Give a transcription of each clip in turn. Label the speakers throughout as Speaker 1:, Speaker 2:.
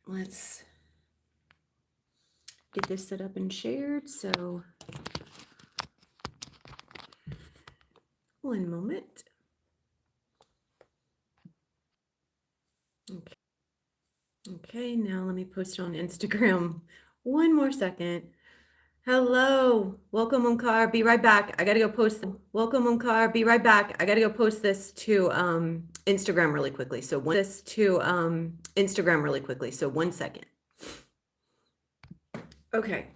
Speaker 1: let's get this set up and shared. So one moment. Okay, now let me post it on Instagram. One more second. Hello, welcome Omkar. Be right back. I gotta go post them. Welcome Omkar. Be right back. I gotta go post this to Instagram really quickly. So one second. Okay.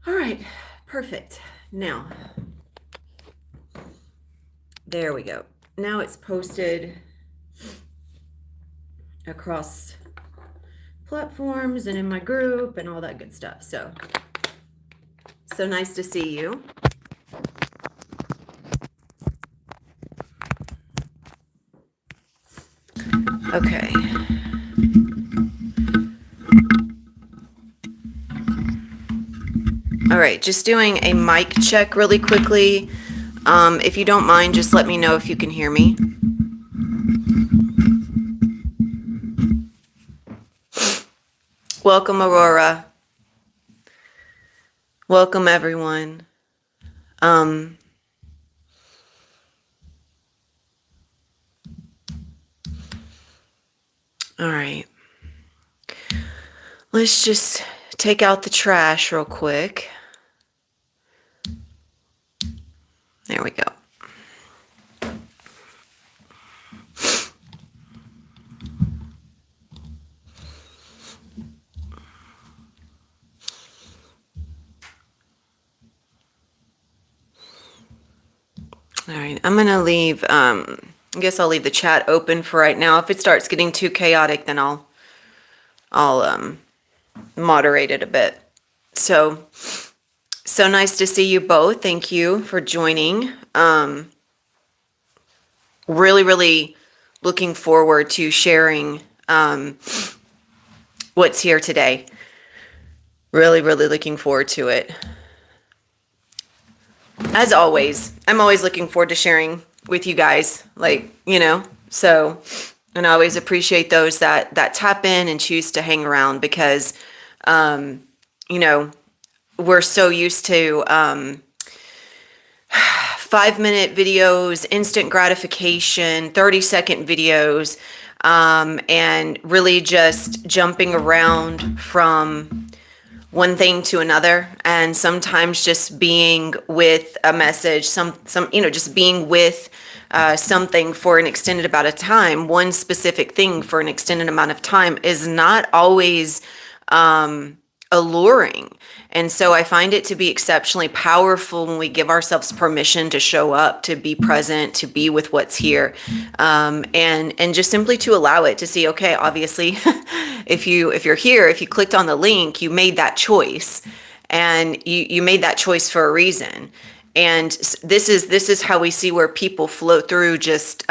Speaker 1: All right, perfect. Now, there we go. Now it's posted across platforms and in my group and all that good stuff. So nice to see you. Okay. All right, just doing a mic check really quickly. If you don't mind, just let me know if you can hear me. Welcome, Aurora. Welcome, everyone. All right. Let's just take out the trash real quick. There we go. All right, I'm gonna leave, I guess I'll leave the chat open for right now. If it starts getting too chaotic, then I'll moderate it a bit. So nice to see you both. Thank you for joining. Really looking forward to sharing what's here today. Really looking forward to it. As always, I'm always looking forward to sharing with you guys, so, and I always appreciate those that tap in and choose to hang around because, we're so used to 5-minute videos, instant gratification, 30-second videos, and really just jumping around from one thing to another, and sometimes just being with a message, just being with something for an extended amount of time, one specific thing for an extended amount of time is not always alluring. And so I find it to be exceptionally powerful when we give ourselves permission to show up, to be present, to be with what's here, and just simply to allow it, to see, okay, obviously, if you're here, if you clicked on the link, you made that choice, and you made that choice for a reason. And this is how we see where people flow through, just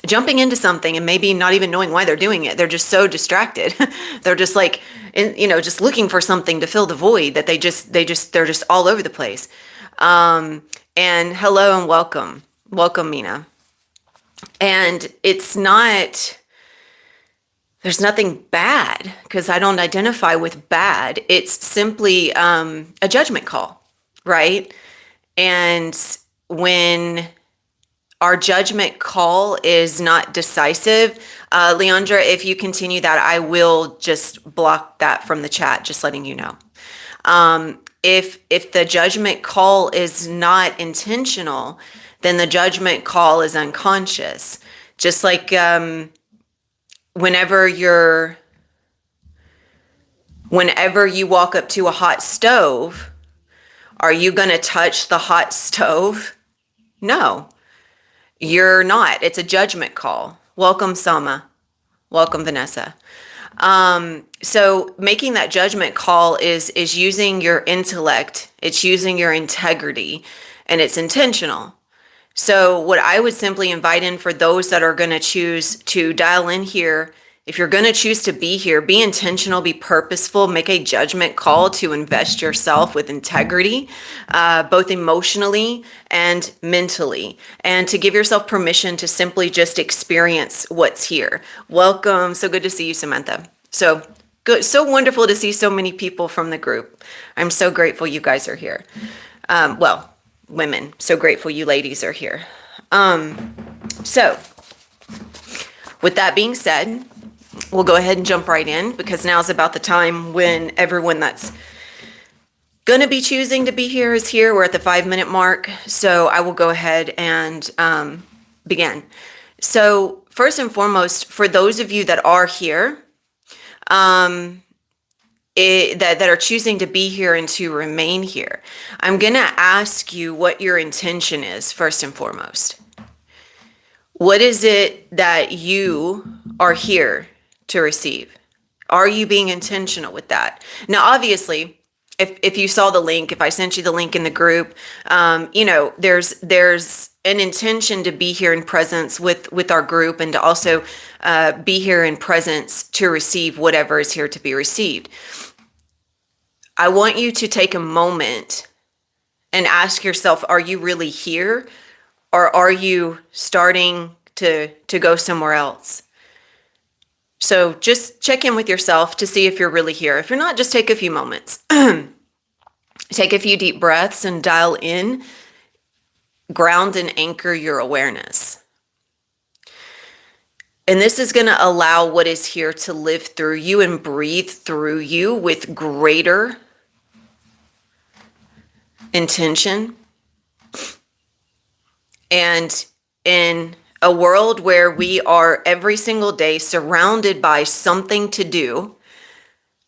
Speaker 1: jumping into something and maybe not even knowing why they're doing it. They're just so distracted. They're just like, just looking for something to fill the void that they're just all over the place. And hello and welcome, Mina. And there's nothing bad, because I don't identify with bad. It's simply a judgment call, right? And when our judgment call is not decisive, Leandra, if you continue that, I will just block that from the chat, just letting you know. If the judgment call is not intentional, then the judgment call is unconscious. Just like whenever you walk up to a hot stove, are you going to touch the hot stove? No, you're not. It's a judgment call. Welcome, Sama. Welcome, Vanessa. So making that judgment call is using your intellect. It's using your integrity, and it's intentional. So what I would simply invite in for those that are going to choose to dial in here If you're going to choose to be here, be intentional, be purposeful, make a judgment call to invest yourself with integrity, both emotionally and mentally, and to give yourself permission to simply just experience what's here. Welcome. So good to see you, Samantha. So good. So wonderful to see so many people from the group. I'm so grateful you guys are here. Well, women, so grateful you ladies are here. So with that being said, we'll go ahead and jump right in, because now's about the time when everyone that's going to be choosing to be here is here. We're at the 5-minute mark. So I will go ahead and begin. So first and foremost, for those of you that are here, that are choosing to be here and to remain here, I'm going to ask you what your intention is first and foremost. What is it that you are here to receive? Are you being intentional with that? Now, obviously, if you saw the link, if I sent you the link in the group, there's an intention to be here in presence with our group, and to also be here in presence to receive whatever is here to be received. I want you to take a moment and ask yourself, are you really here, or are you starting to go somewhere else? So just check in with yourself to see if you're really here. If you're not, just take a few moments. Take a few deep breaths and dial in, ground and anchor your awareness. And this is going to allow what is here to live through you and breathe through you with greater intention. And in a world where we are every single day surrounded by something to do,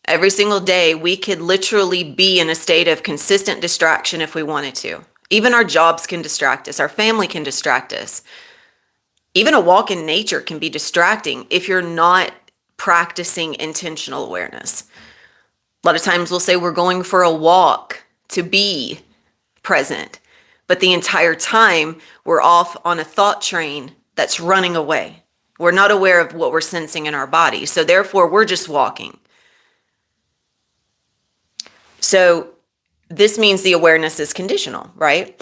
Speaker 1: every single day we could literally be in a state of consistent distraction if we wanted to. Even our jobs can distract us. Our family can distract us. Even a walk in nature can be distracting if you're not practicing intentional awareness. A lot of times we'll say we're going for a walk to be present, but the entire time we're off on a thought train that's running away. We're not aware of what we're sensing in our body. So therefore, we're just walking. So this means the awareness is conditional, right?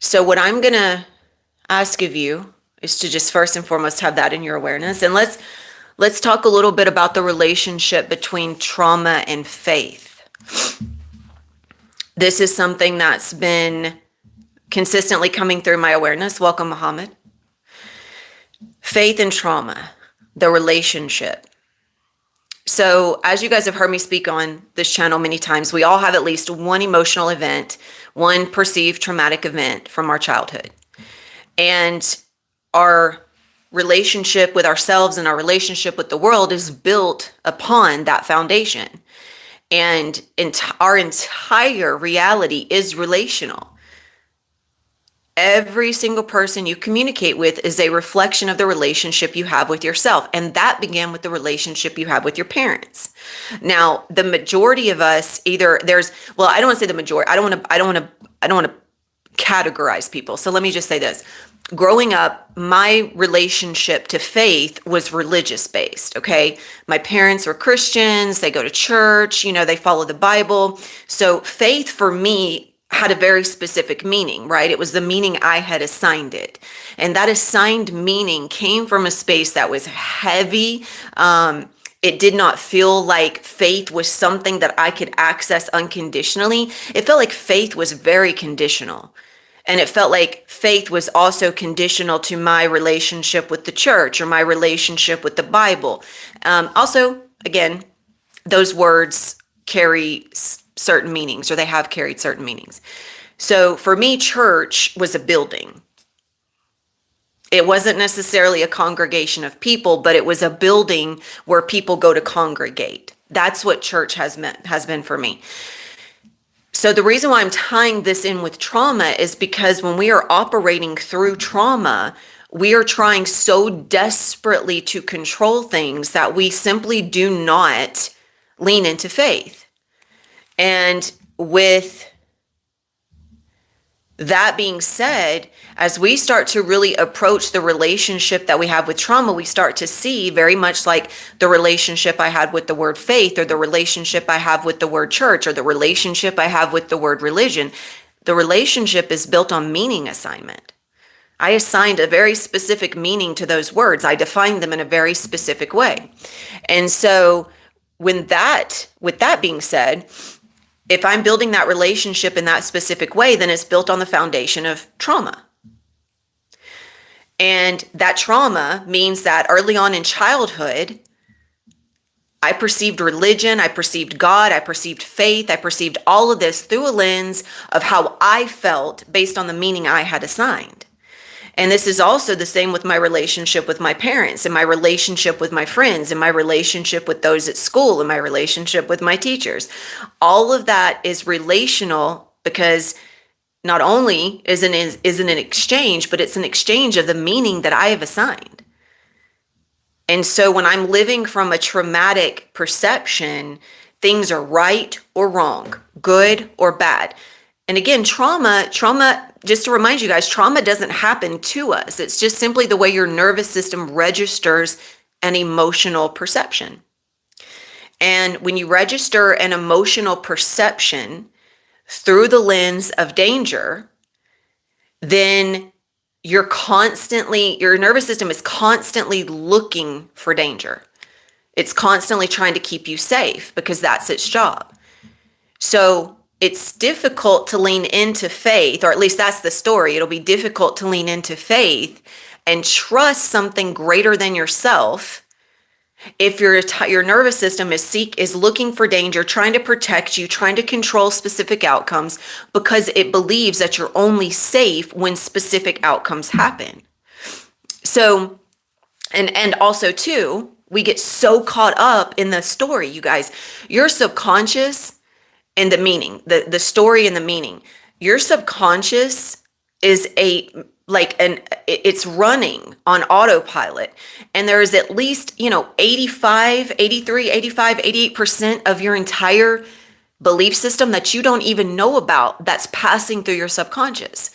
Speaker 1: So what I'm going to ask of you is to just first and foremost have that in your awareness. And let's talk a little bit about the relationship between trauma and faith. This is something that's been consistently coming through my awareness. Welcome, Muhammad. Faith and trauma, the relationship. So as you guys have heard me speak on this channel many times, we all have at least one emotional event, one perceived traumatic event from our childhood. And our relationship with ourselves and our relationship with the world is built upon that foundation. And our entire reality is relational. Every single person you communicate with is a reflection of the relationship you have with yourself. And that began with the relationship you have with your parents. Now, the majority of us I don't want to say the majority. I don't want to categorize people. So let me just say this. Growing up, my relationship to faith was religious based. Okay. My parents were Christians. They go to church, they follow the Bible. So faith for me had a very specific meaning, right? It was the meaning I had assigned it. And that assigned meaning came from a space that was heavy. It did not feel like faith was something that I could access unconditionally. It felt like faith was very conditional. And it felt like faith was also conditional to my relationship with the church or my relationship with the Bible. Also, again, those words carry certain meanings, or they have carried certain meanings. So for me, church was a building. It wasn't necessarily a congregation of people, but it was a building where people go to congregate. That's what church has been for me. So the reason why I'm tying this in with trauma is because when we are operating through trauma, we are trying so desperately to control things that we simply do not lean into faith. And with That being said, as we start to really approach the relationship that we have with trauma, we start to see very much like the relationship I had with the word faith, or the relationship I have with the word church, or the relationship I have with the word religion. The relationship is built on meaning assignment. I assigned a very specific meaning to those words. I defined them in a very specific way. And so with that being said, if I'm building that relationship in that specific way, then it's built on the foundation of trauma. And that trauma means that early on in childhood, I perceived religion, I perceived God, I perceived faith, I perceived all of this through a lens of how I felt based on the meaning I had assigned. And this is also the same with my relationship with my parents, and my relationship with my friends, and my relationship with those at school, and my relationship with my teachers. All of that is relational, because not only isn't an exchange, but it's an exchange of the meaning that I have assigned. And so when I'm living from a traumatic perception, things are right or wrong, good or bad. And again, trauma, just to remind you guys, trauma doesn't happen to us. It's just simply the way your nervous system registers an emotional perception. And when you register an emotional perception through the lens of danger, then your nervous system is constantly looking for danger. It's constantly trying to keep you safe because that's its job. So it's difficult to lean into faith, or at least that's the story. It'll be difficult to lean into faith and trust something greater than yourself if your nervous system is looking for danger, trying to protect you, trying to control specific outcomes, because it believes that you're only safe when specific outcomes happen. So, and also too, we get so caught up in the story, you guys. Your subconscious and the meaning, the story and the meaning. Your subconscious is it's running on autopilot. And there is at least, 85, 83, 85, 88% of your entire belief system that you don't even know about that's passing through your subconscious.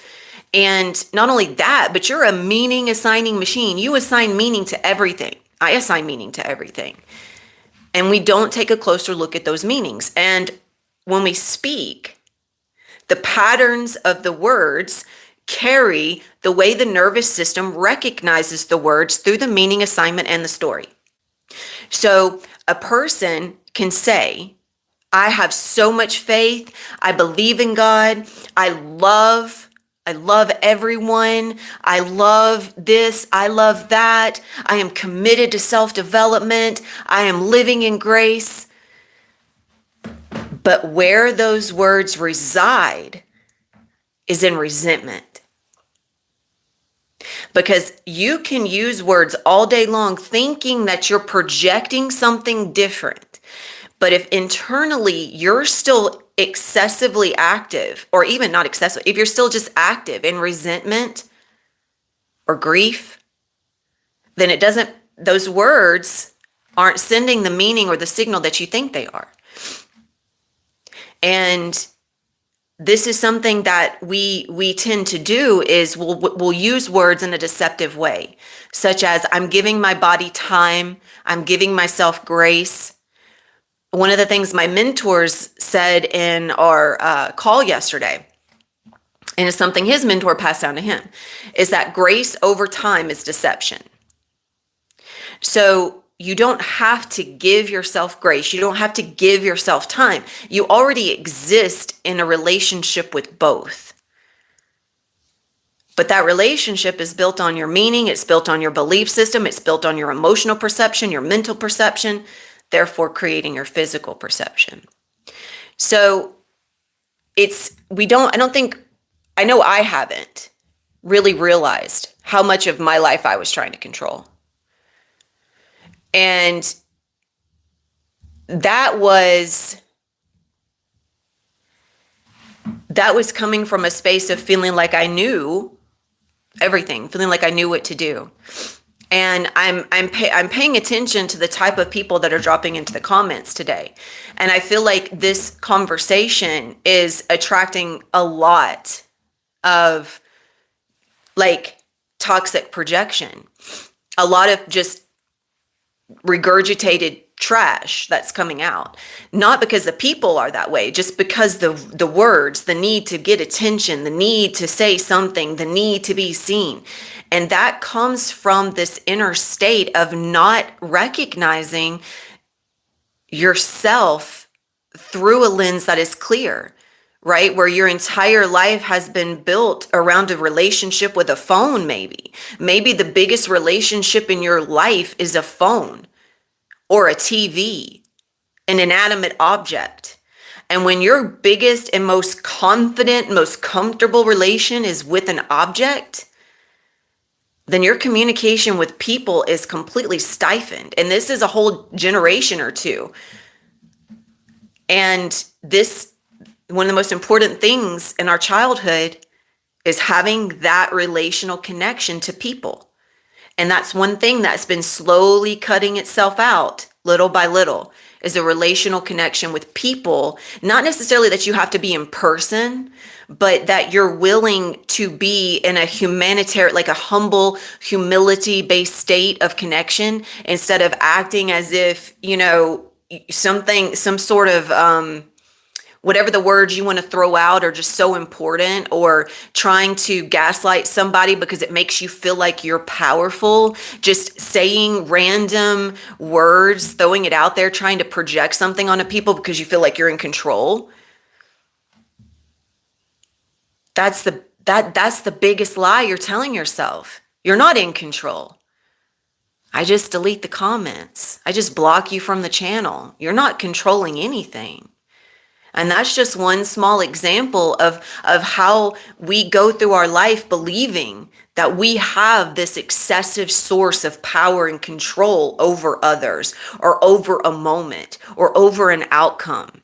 Speaker 1: And not only that, but you're a meaning assigning machine. You assign meaning to everything. I assign meaning to everything. And we don't take a closer look at those meanings. And when we speak, the patterns of the words carry the way the nervous system recognizes the words through the meaning assignment and the story. So a person can say, I have so much faith. I believe in God. I love everyone. I love this. I love that. I am committed to self-development. I am living in grace. But where those words reside is in resentment. Because you can use words all day long thinking that you're projecting something different. But if internally you're still excessively active, or even not excessive, if you're still just active in resentment or grief, then those words aren't sending the meaning or the signal that you think they are. And this is something that we tend to do, is we'll use words in a deceptive way, such as, I'm giving my body time, I'm giving myself grace. One of the things my mentors said in our call yesterday, and it's something his mentor passed down to him, is that grace over time is deception. So you don't have to give yourself grace. You don't have to give yourself time. You already exist in a relationship with both. But that relationship is built on your meaning. It's built on your belief system. It's built on your emotional perception, your mental perception, therefore creating your physical perception. So I know I haven't really realized how much of my life I was trying to control. And that was coming from a space of feeling like I knew everything, feeling like I knew what to do. And I'm paying attention to the type of people that are dropping into the comments today. And I feel like this conversation is attracting a lot of like toxic projection, a lot of just regurgitated trash that's coming out. Not because the people are that way, just because the words, the need to get attention, the need to say something, the need to be seen. And that comes from this inner state of not recognizing yourself through a lens that is clear, right? Where your entire life has been built around a relationship with a phone, maybe. Maybe the biggest relationship in your life is a phone or a TV, an inanimate object. And when your biggest and most confident, most comfortable relation is with an object, then your communication with people is completely stifled. And this is a whole generation or two. And this, one of the most important things in our childhood is having that relational connection to people. And that's one thing that's been slowly cutting itself out little by little, is a relational connection with people. Not necessarily that you have to be in person, but that you're willing to be in a humanitarian, like a humble, humility-based state of connection, instead of acting as if, you know, some sort of, whatever the words you want to throw out are just so important, or trying to gaslight somebody because it makes you feel like you're powerful, just saying random words, throwing it out there, trying to project something onto people because you feel like you're in control. That's the biggest lie you're telling yourself. You're not in control. I just delete the comments. I just block you from the channel. You're not controlling anything. And that's just one small example of how we go through our life believing that we have this excessive source of power and control over others, or over a moment, or over an outcome.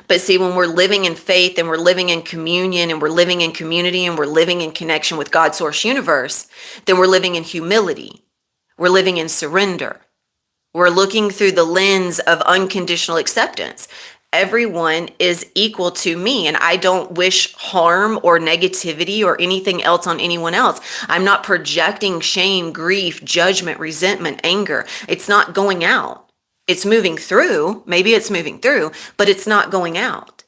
Speaker 1: But see, when we're living in faith, and we're living in communion, and we're living in community, and we're living in connection with God's source universe, then we're living in humility. We're living in surrender. We're looking through the lens of unconditional acceptance. Everyone is equal to me, and I don't wish harm or negativity or anything else on anyone else. I'm not projecting shame, grief, judgment, resentment, anger. It's not going out. It's moving through. Maybe it's moving through, but it's not going out.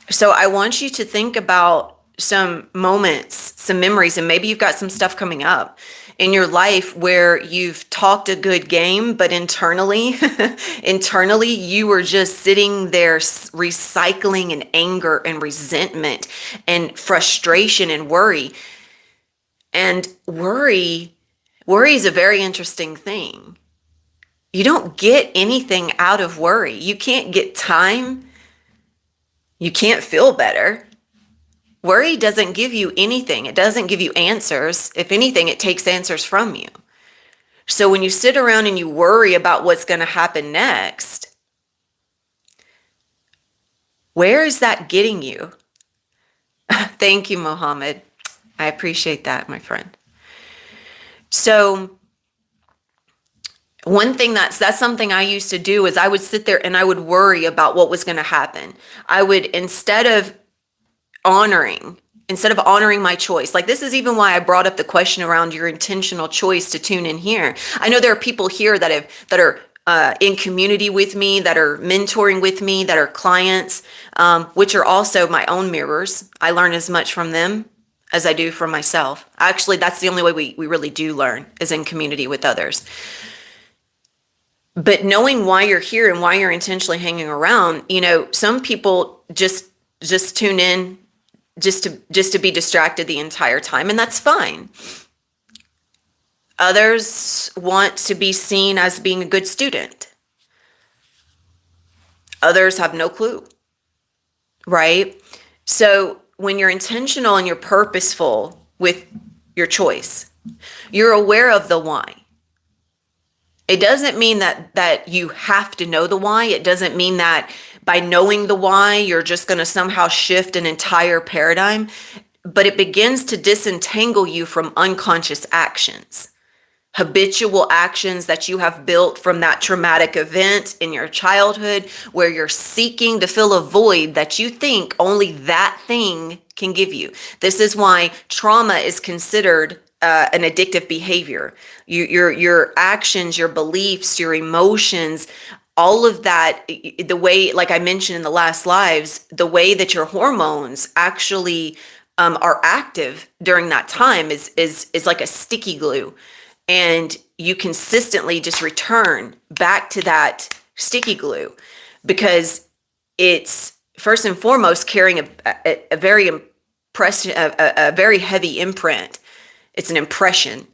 Speaker 1: So I want you to think about some moments, some memories, and maybe you've got some stuff coming up in your life where you've talked a good game, but internally you were just sitting there recycling in anger and resentment and frustration and worry. And worry is a very interesting thing. You don't get anything out of worry. You can't get time. You can't feel better. Worry doesn't give you anything. It doesn't give you answers. If anything, it takes answers from you. So when you sit around and you worry about what's going to happen next, where is that getting you? Thank you, Mohammed. I appreciate that, my friend. So one thing that's something I used to do is I would sit there and I would worry about what was going to happen. I would, instead of honoring my choice. Like, this is even why I brought up the question around your intentional choice to tune in here. I know there are people here that are in community with me, that are mentoring with me, that are clients, which are also my own mirrors. I learn as much from them as I do from myself. Actually, that's the only way we really do learn, is in community with others. But knowing why you're here and why you're intentionally hanging around, you know, some people just tune in just to be distracted the entire time, and that's fine. Others want to be seen as being a good student. Others have no clue, right? So when you're intentional and you're purposeful with your choice, you're aware of the why. It doesn't mean that you have to know the why. It doesn't mean that by knowing the why, you're just going to somehow shift an entire paradigm, but it begins to disentangle you from unconscious actions. habitual actions that you have built from that traumatic event in your childhood, where you're seeking to fill a void that you think only that thing can give you. This is why trauma is considered an addictive behavior. Your actions, your beliefs, your emotions, all of that, the way, like I mentioned in the last lives, the way that your hormones actually are active during that time is like a sticky glue, and you consistently just return back to that sticky glue because it's first and foremost carrying a very a very heavy imprint. It's an impression.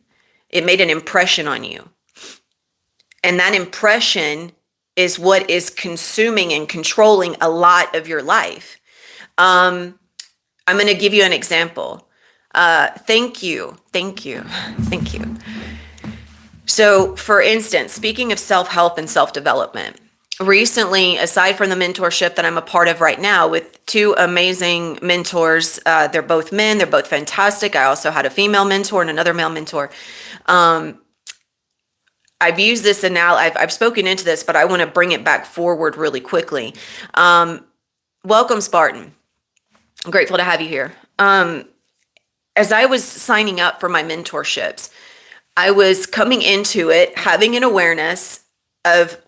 Speaker 1: It made an impression on you, and that impression is what is consuming and controlling a lot of your life. I'm going to give you an example. Thank you. So, for instance, speaking of self-help and self-development, recently, aside from the mentorship that I'm a part of right now with two amazing mentors, they're both men, they're both fantastic. I also had a female mentor and another male mentor. I've used this and now I've spoken into this, but I want to bring it back forward really quickly. Welcome, Spartan. I'm grateful to have you here. As I was signing up for my mentorships, I was coming into it having an awareness of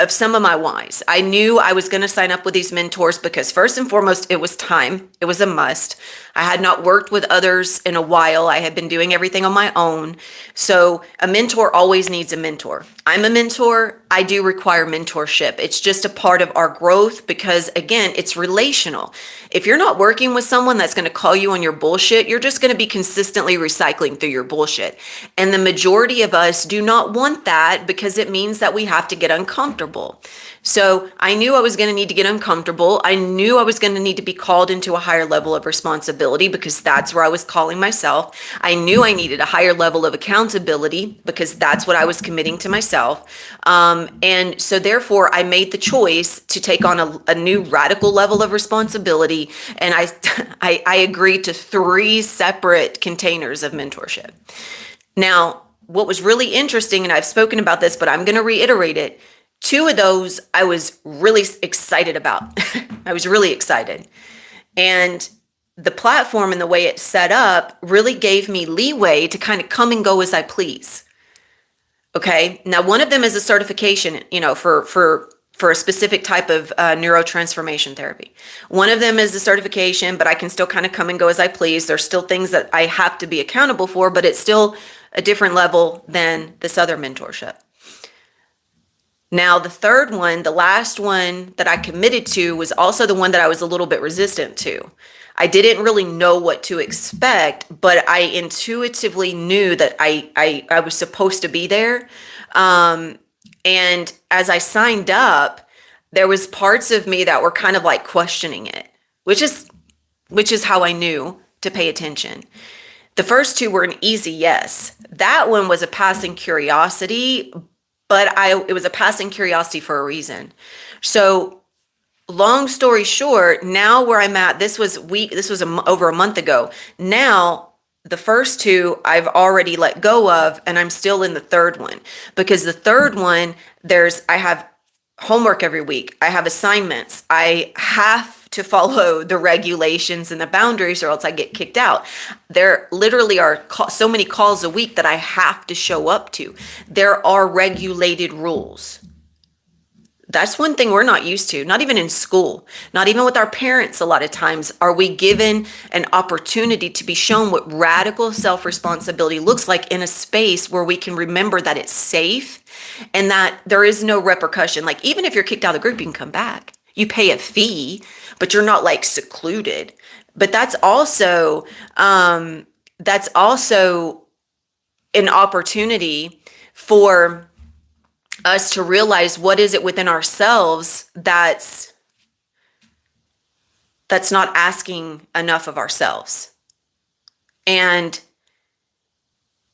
Speaker 1: some of my whys. I knew I was going to sign up with these mentors because first and foremost, it was time. It was a must. I had not worked with others in a while. I had been doing everything on my own. So a mentor always needs a mentor. I'm a mentor. I do require mentorship. It's just a part of our growth because, again, it's relational. If you're not working with someone that's going to call you on your bullshit, you're just going to be consistently recycling through your bullshit. And the majority of us do not want that because it means that we have to get uncomfortable. So I knew I was going to need to get uncomfortable. I knew I was going to need to be called into a higher level of responsibility because that's where I was calling myself. I knew I needed a higher level of accountability because that's what I was committing to myself. And so therefore I made the choice to take on a new radical level of responsibility. And I agreed to 3 separate containers of mentorship. Now, what was really interesting, and I've spoken about this, but I'm going to reiterate it. 2 of those I was really excited about. I was really excited. And the platform and the way it's set up really gave me leeway to kind of come and go as I please. Okay. Now, one of them is a certification, for a specific type of neurotransformation therapy. One of them is a certification, but I can still kind of come and go as I please. There's still things that I have to be accountable for, but it's still a different level than this other mentorship. Now, the third one, the last one that I committed to was also the one that I was a little bit resistant to. I didn't really know what to expect, but I intuitively knew that I was supposed to be there. And as I signed up, there was parts of me that were kind of like questioning it, which is how I knew to pay attention. The first 2 were an easy yes. That one was a passing curiosity, but it was a passing curiosity for a reason. So long story short, now where I'm at, this was over a month ago. Now the first 2 I've already let go of, and I'm still in the third one because the third one, I have homework every week. I have assignments. I have to follow the regulations and the boundaries or else I get kicked out. There literally are so many calls a week that I have to show up to. There are regulated rules. That's one thing we're not used to, not even in school, not even with our parents. A lot of times are we given an opportunity to be shown what radical self-responsibility looks like in a space where we can remember that it's safe and that there is no repercussion. Like even if you're kicked out of the group, you can come back. You pay a fee, but you're not like secluded. But that's also an opportunity for us to realize what is it within ourselves that's not asking enough of ourselves. And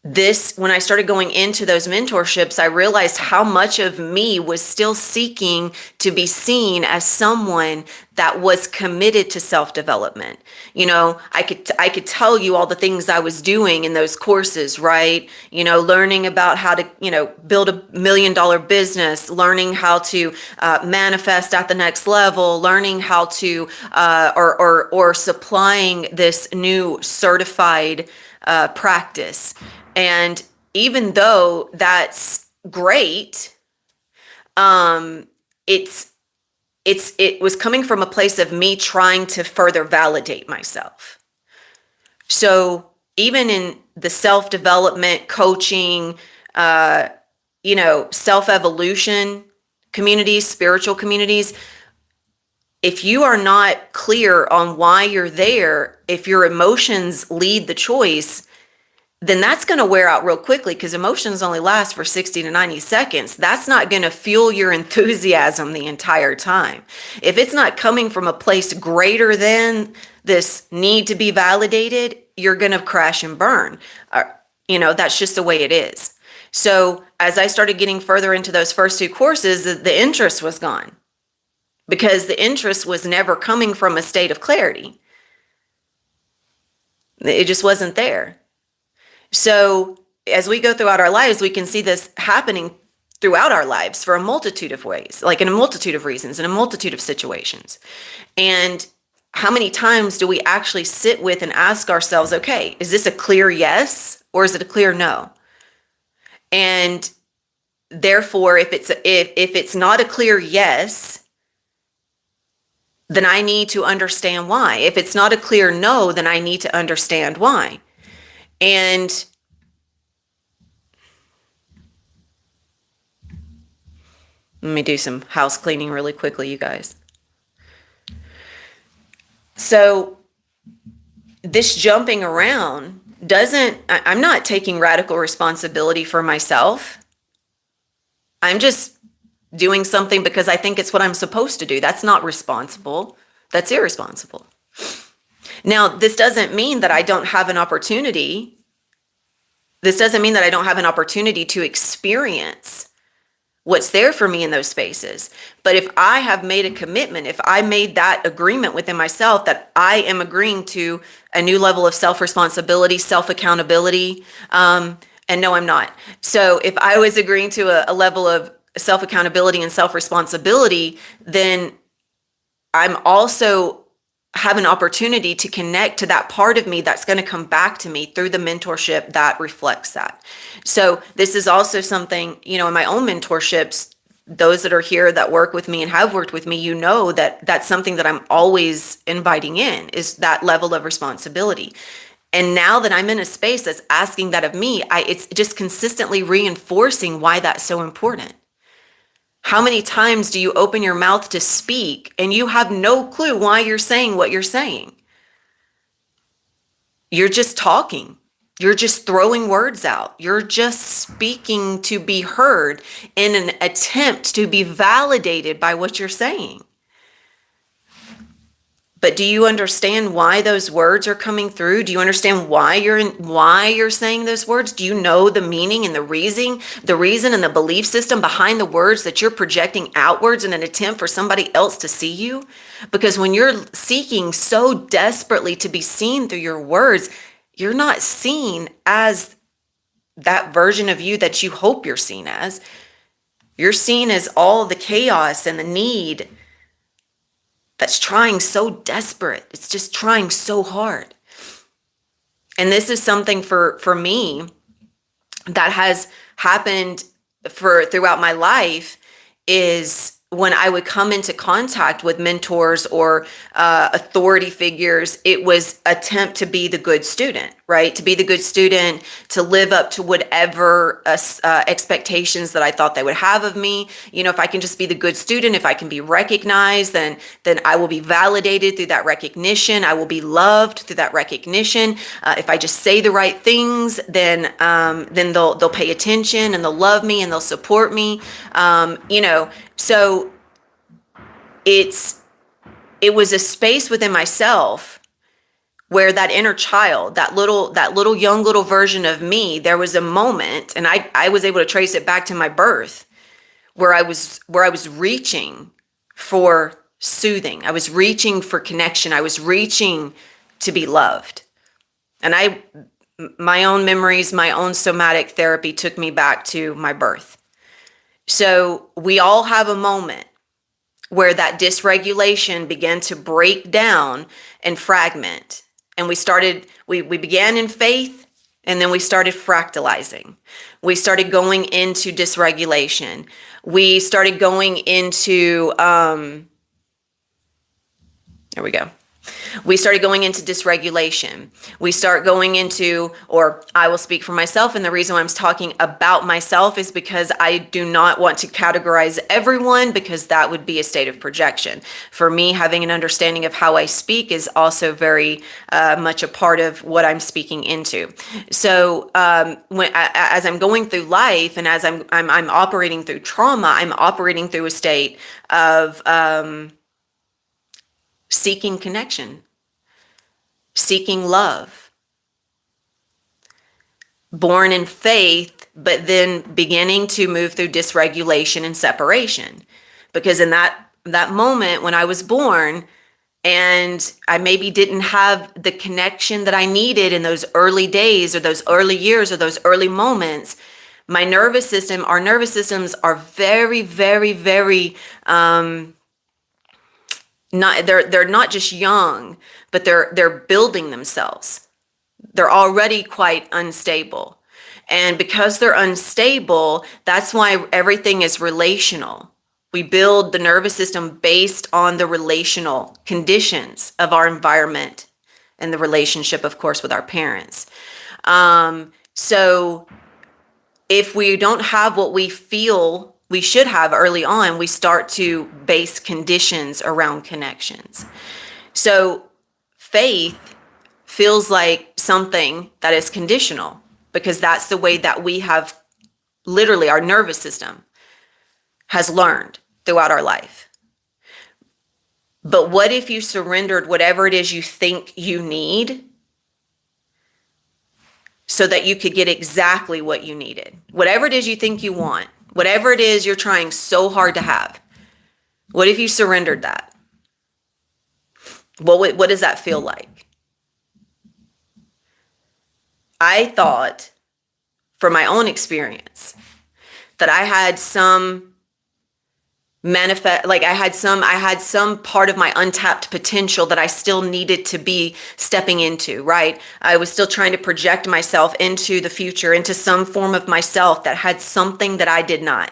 Speaker 1: when I started going into those mentorships, I realized how much of me was still seeking to be seen as someone that was committed to self-development. I could tell you all the things I was doing in those courses, right? Learning about how to, build $1 million business, learning how to manifest at the next level, learning how to, or supplying this new certified practice. And even though that's great, it was coming from a place of me trying to further validate myself. So even in the self-development, coaching, self-evolution communities, spiritual communities, if you are not clear on why you're there, if your emotions lead the choice, then that's going to wear out real quickly, because emotions only last for 60 to 90 seconds. That's not going to fuel your enthusiasm the entire time. If it's not coming from a place greater than this need to be validated, you're going to crash and burn. That's just the way it is. So as I started getting further into those first 2 courses, the interest was gone, because the interest was never coming from a state of clarity. It just wasn't there. So as we go throughout our lives, we can see this happening throughout our lives for a multitude of ways, like in a multitude of reasons, in a multitude of situations. And how many times do we actually sit with and ask ourselves, okay, is this a clear yes, or is it a clear no? And therefore, if it's not a clear yes, then I need to understand why. If it's not a clear no, then I need to understand why. And let me do some house cleaning really quickly, you guys. So this jumping around I'm not taking radical responsibility for myself. I'm just doing something because I think it's what I'm supposed to do. That's not responsible. That's irresponsible. Now, this doesn't mean that I don't have an opportunity. This doesn't mean that I don't have an opportunity to experience what's there for me in those spaces. But if I have made a commitment, if I made that agreement within myself that I am agreeing to a new level of self-responsibility, self-accountability, and no, I'm not. So if I was agreeing to a level of self-accountability and self-responsibility, then I'm also have an opportunity to connect to that part of me that's going to come back to me through the mentorship that reflects that. So this is also something, in my own mentorships, those that are here that work with me and have worked with me, that that's something that I'm always inviting in, is that level of responsibility. And now that I'm in a space that's asking that of me, it's just consistently reinforcing why that's so important. How many times do you open your mouth to speak and you have no clue why you're saying what you're saying? You're just talking. You're just throwing words out. You're just speaking to be heard in an attempt to be validated by what you're saying. But do you understand why those words are coming through? Do you understand why you're saying those words? Do you know the meaning and the reason and the belief system behind the words that you're projecting outwards in an attempt for somebody else to see you? Because when you're seeking so desperately to be seen through your words, you're not seen as that version of you that you hope you're seen as. You're seen as all the chaos and the need that's trying so desperate. It's just trying so hard. And this is something for me that has happened throughout my life, is when I would come into contact with mentors or authority figures, it was attempt to be the good student, right? To be the good student, to live up to whatever expectations that I thought they would have of me. If I can just be the good student, if I can be recognized, then I will be validated through that recognition. I will be loved through that recognition. If I just say the right things, then they'll pay attention and they'll love me and they'll support me. So it was a space within myself where that inner child, that little young little version of me, there was a moment, and I was able to trace it back to my birth, where I was reaching for soothing. I was reaching for connection. I was reaching to be loved. And my own memories, my own somatic therapy took me back to my birth. So we all have a moment where that dysregulation began to break down and fragment. And we began in faith, and then we started fractalizing. We started going into dysregulation. We started going into, there we go. We started going into dysregulation. We start going into, or I will speak for myself, and the reason why I'm talking about myself is because I do not want to categorize everyone, because that would be a state of projection. For me, having an understanding of how I speak is also very much a part of what I'm speaking into. So as I'm going through life, and as I'm operating through trauma, I'm operating through a state of seeking connection, seeking love, born in faith, but then beginning to move through dysregulation and separation. Because in that moment when I was born, and I maybe didn't have the connection that I needed in those early days, or those early years, or those early moments, our nervous systems are very, very, very, they're not just young, but they're building themselves. They're already quite unstable. And because they're unstable, that's why everything is relational. We build the nervous system based on the relational conditions of our environment and the relationship, of course, with our parents. So if we don't have what we feel we should have early on, we start to base conditions around connections. So faith feels like something that is conditional, because that's the way that we have, literally, our nervous system has learned throughout our life. But what if you surrendered whatever it is you think you need, so that you could get exactly what you needed? Whatever it is you think you want, whatever it is you're trying so hard to have, what if you surrendered that? What does that feel like? I thought, from my own experience, that I had some I had some part of my untapped potential that I still needed to be stepping into, right? I was still trying to project myself into the future, into some form of myself that had something that I did not.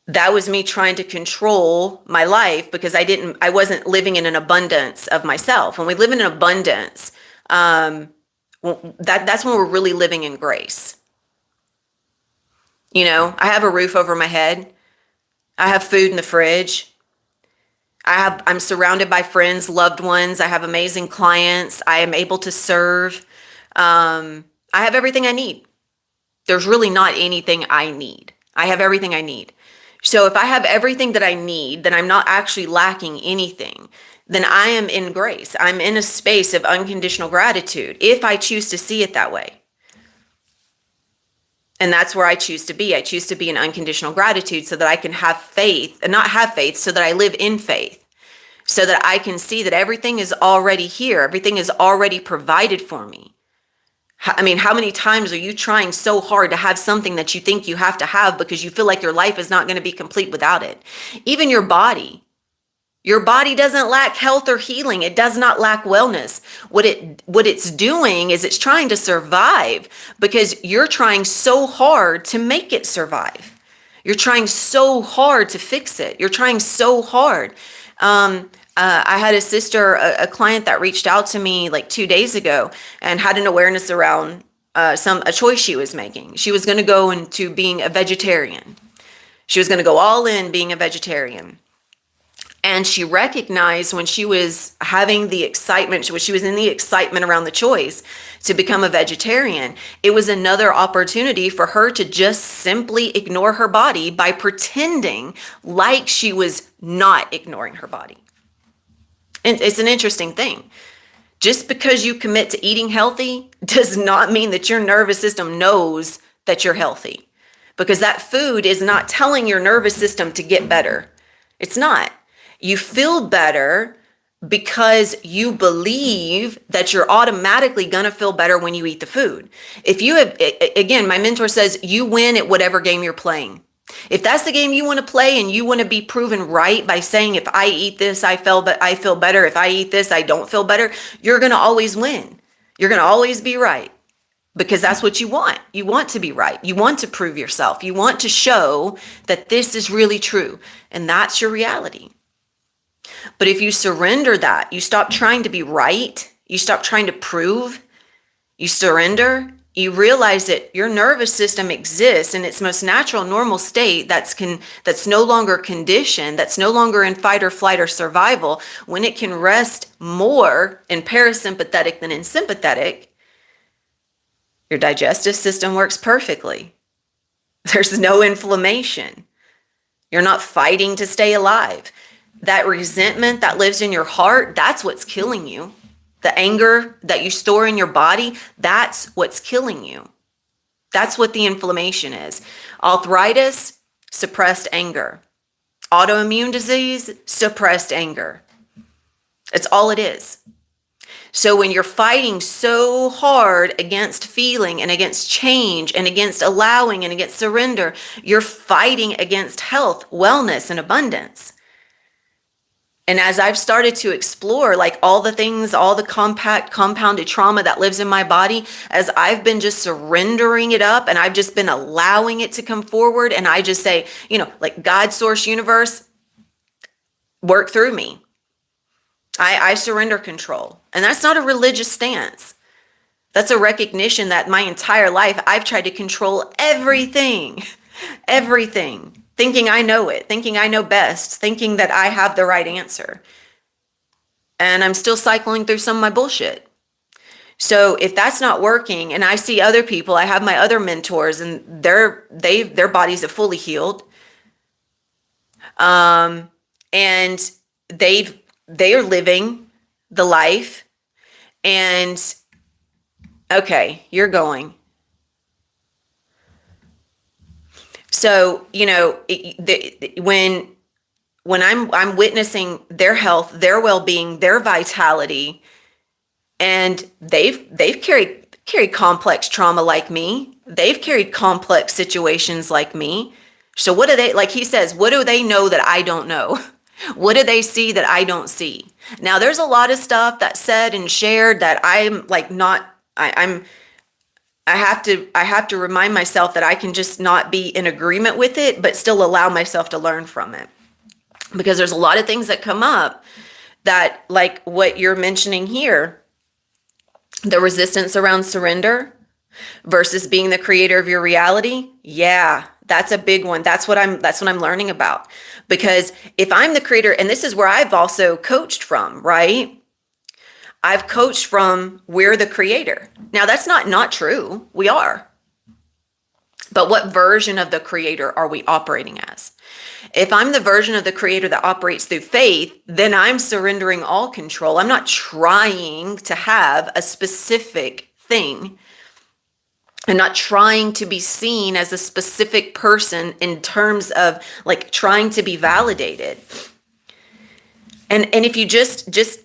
Speaker 1: That was me trying to control my life, because I wasn't living in an abundance of myself. When we live in an abundance, that's when we're really living in grace. You know, I have a roof over my head. I have food in the fridge. I'm surrounded by friends, loved ones. I have amazing clients. I am able to serve. I have everything I need. There's really not anything I need. I have everything I need. So if I have everything that I need, then I'm not actually lacking anything. Then I am in grace. I'm in a space of unconditional gratitude, if I choose to see it that way. And that's where I choose to be. I choose to be in unconditional gratitude, so that I can have faith, and not have faith, so that I live in faith, so that I can see that everything is already here. Everything is already provided for me. I mean, how many times are you trying so hard to have something that you think you have to have, because you feel like your life is not going to be complete without it? Even your body. Your body doesn't lack health or healing. It does not lack wellness. What it's doing is it's trying to survive, because you're trying so hard to make it survive. You're trying so hard to fix it. You're trying so hard. I had a client that reached out to me like 2 days ago, and had an awareness around a choice she was making. She was going to go into being a vegetarian. She was going to go all in being a vegetarian. And she recognized, when she was having the excitement, when she was in the excitement around the choice to become a vegetarian, it was another opportunity for her to just simply ignore her body by pretending like she was not ignoring her body. And it's an interesting thing. Just because you commit to eating healthy does not mean that your nervous system knows that you're healthy, because that food is not telling your nervous system to get better. It's not. You feel better because you believe that you're automatically going to feel better when you eat the food. If you have, again, my mentor says you win at whatever game you're playing. If that's the game you want to play and you want to be proven right by saying, if I eat this, I feel better. If I eat this, I don't feel better. You're going to always win. You're going to always be right, because that's what you want. You want to be right. You want to prove yourself. You want to show that this is really true. And that's your reality. But if you surrender that, you stop trying to be right, you stop trying to prove, you surrender, you realize that your nervous system exists in its most natural, normal state that's no longer conditioned, that's no longer in fight or flight or survival, when it can rest more in parasympathetic than in sympathetic. Your digestive system works perfectly. There's no inflammation. You're not fighting to stay alive. That resentment that lives in your heart, that's what's killing you. The anger that you store in your body, that's what's killing you. That's what the inflammation is. Arthritis, suppressed anger. Autoimmune disease, suppressed anger. It's all it is. So when you're fighting so hard against feeling and against change and against allowing and against surrender, you're fighting against health, wellness, and abundance. And as I've started to explore like all the things, all the compounded trauma that lives in my body, as I've been just surrendering it up and I've just been allowing it to come forward, and I just say, like God, source, universe, work through me. I surrender control. And that's not a religious stance. That's a recognition that my entire life I've tried to control everything, thinking I know it, thinking I know best, thinking that I have the right answer. And I'm still cycling through some of my bullshit. So if that's not working, and I see other people, I have my other mentors, and their bodies have fully healed. And they are living the life. And okay, you're going. So, when I'm witnessing their health, their well-being, their vitality, and they've carried complex trauma like me. They've carried complex situations like me. So what do they, like he says, what do they know that I don't know? What do they see that I don't see? Now, there's a lot of stuff that's said and shared that I'm like not, I have to remind myself that I can just not be in agreement with it, but still allow myself to learn from it. Because there's a lot of things that come up that, like what you're mentioning here, the resistance around surrender versus being the creator of your reality. Yeah, that's a big one. That's what I'm learning about. Because if I'm the creator, and this is where I've also coached from, right? I've coached from, we're the creator. Now that's not true. We are. But what version of the creator are we operating as? If I'm the version of the creator that operates through faith, then I'm surrendering all control. I'm not trying to have a specific thing. I'm not trying to be seen as a specific person in terms of like trying to be validated. And if you just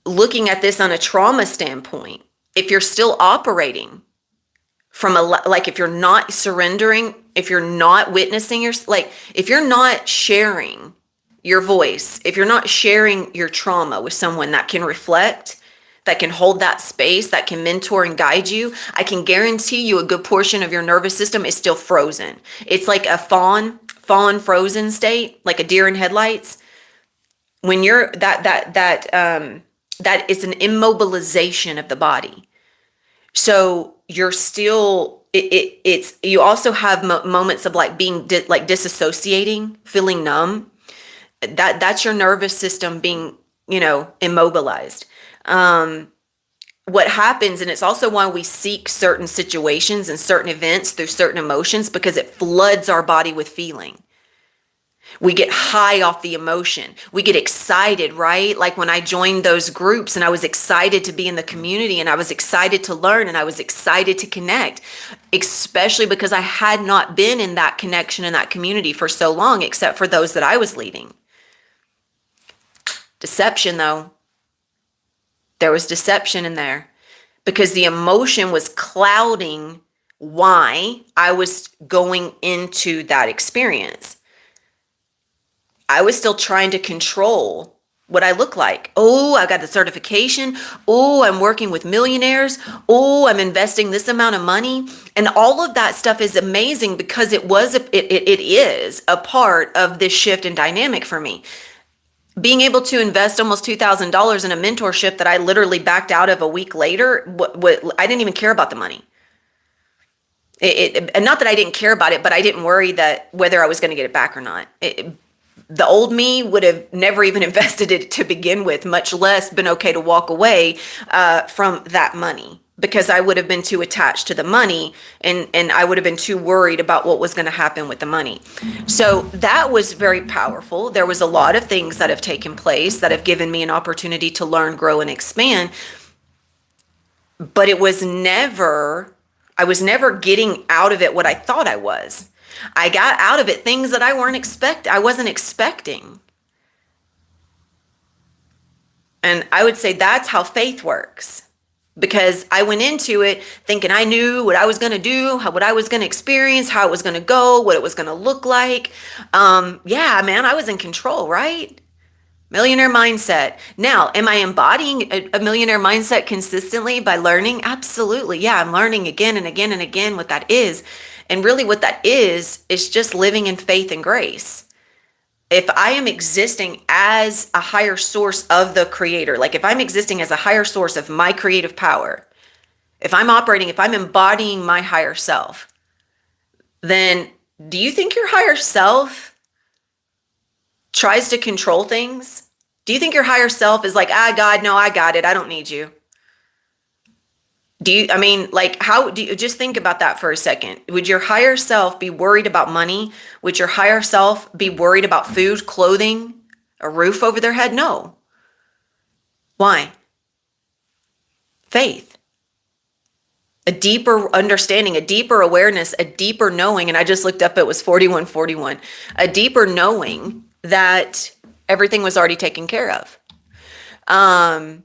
Speaker 1: looking at this on a trauma standpoint, if you're still operating from if you're not surrendering, if you're not witnessing if you're not sharing your voice, if you're not sharing your trauma with someone that can reflect, that can hold that space, that can mentor and guide you, I can guarantee you a good portion of your nervous system is still frozen. It's like a fawn frozen state, like a deer in headlights. When you're that is an immobilization of the body. So you're still, it's you also have moments of like being disassociating, feeling numb. That's your nervous system being, immobilized. What happens, and it's also why we seek certain situations and certain events through certain emotions, because it floods our body with feeling. We get high off the emotion. We get excited, right? Like when I joined those groups and I was excited to be in the community and I was excited to learn and I was excited to connect, especially because I had not been in that connection in that community for so long, except for those that I was leading. Deception, though. There was deception in there because the emotion was clouding why I was going into that experience. I was still trying to control what I look like. Oh, I got the certification. Oh, I'm working with millionaires. Oh, I'm investing this amount of money. And all of that stuff is amazing because it is a part of this shift in dynamic for me. Being able to invest almost $2,000 in a mentorship that I literally backed out of a week later, I didn't even care about the money. And not that I didn't care about it, but I didn't worry that whether I was going to get it back or not. The old me would have never even invested it to begin with, much less been okay to walk away from that money, because I would have been too attached to the money and I would have been too worried about what was going to happen with the money. So that was very powerful. There was a lot of things that have taken place that have given me an opportunity to learn, grow, and expand. But I was never getting out of it what I thought I was. I got out of it things that I wasn't expecting. And I would say that's how faith works, because I went into it thinking I knew what I was going to do, what I was going to experience, how it was going to go, what it was going to look like. Yeah, man, I was in control, right? Millionaire mindset. Now, am I embodying a millionaire mindset consistently by learning? Absolutely. Yeah, I'm learning again and again and again what that is. And really what that is just living in faith and grace. If I am existing as a higher source of the creator, like if I'm existing as a higher source of my creative power, if I'm embodying my higher self, then do you think your higher self tries to control things? Do you think your higher self is like, God, no, I got it. I don't need you. How do you just think about that for a second? Would your higher self be worried about money? Would your higher self be worried about food, clothing, a roof over their head? No. Why? Faith. A deeper understanding, a deeper awareness, a deeper knowing. And I just looked up, it was 4141. A deeper knowing that everything was already taken care of. And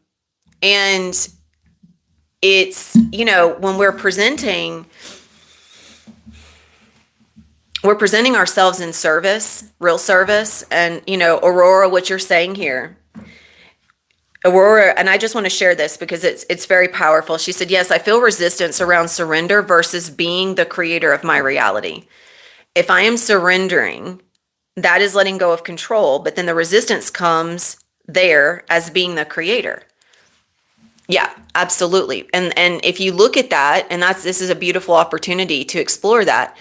Speaker 1: it's, when we're presenting ourselves in service, real service. And, Aurora, what you're saying here, Aurora, and I just want to share this because it's very powerful. She said, yes, I feel resistance around surrender versus being the creator of my reality. If I am surrendering, that is letting go of control, but then the resistance comes there as being the creator. Yeah, absolutely. And if you look at that, and this is a beautiful opportunity to explore that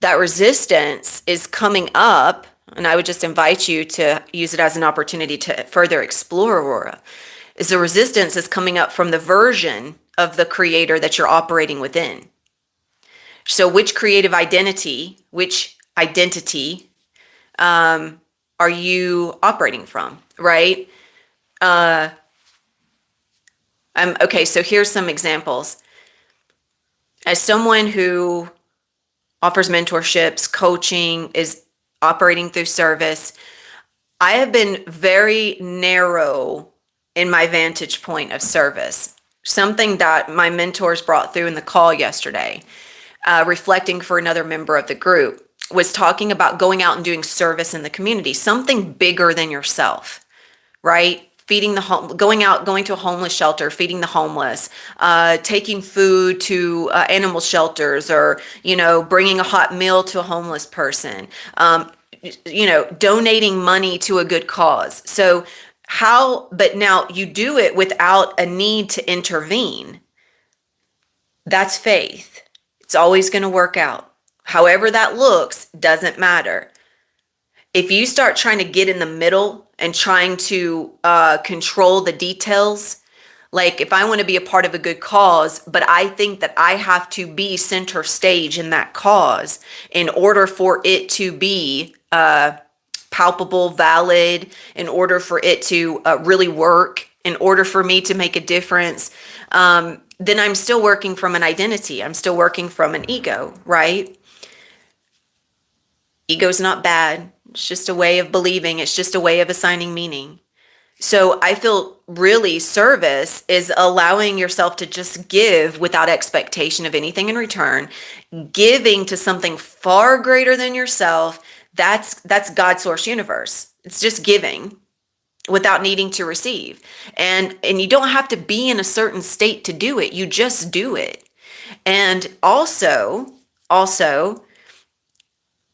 Speaker 1: resistance is coming up, and I would just invite you to use it as an opportunity to further explore, Aurora, is the resistance is coming up from the version of the creator that you're operating within. So which creative identity, are you operating from, right? Okay, so here's some examples. As someone who offers mentorships, coaching, is operating through service, I have been very narrow in my vantage point of service. Something that my mentors brought through in the call yesterday, reflecting for another member of the group, was talking about going out and doing service in the community, something bigger than yourself, right? Feeding going to a homeless shelter, feeding the homeless, taking food to animal shelters, or, bringing a hot meal to a homeless person, donating money to a good cause. So but now you do it without a need to intervene. That's faith. It's always going to work out. However that looks, doesn't matter. If you start trying to get in the middle and trying to control the details, like if I want to be a part of a good cause, but I think that I have to be center stage in that cause in order for it to be palpable, valid, in order for it to really work, in order for me to make a difference, then I'm still working from an identity. I'm still working from an ego, right? Ego's not bad. It's just a way of believing. It's just a way of assigning meaning. So I feel really service is allowing yourself to just give without expectation of anything in return, giving to something far greater than yourself. That's God's source universe. It's just giving without needing to receive. And you don't have to be in a certain state to do it. You just do it. And also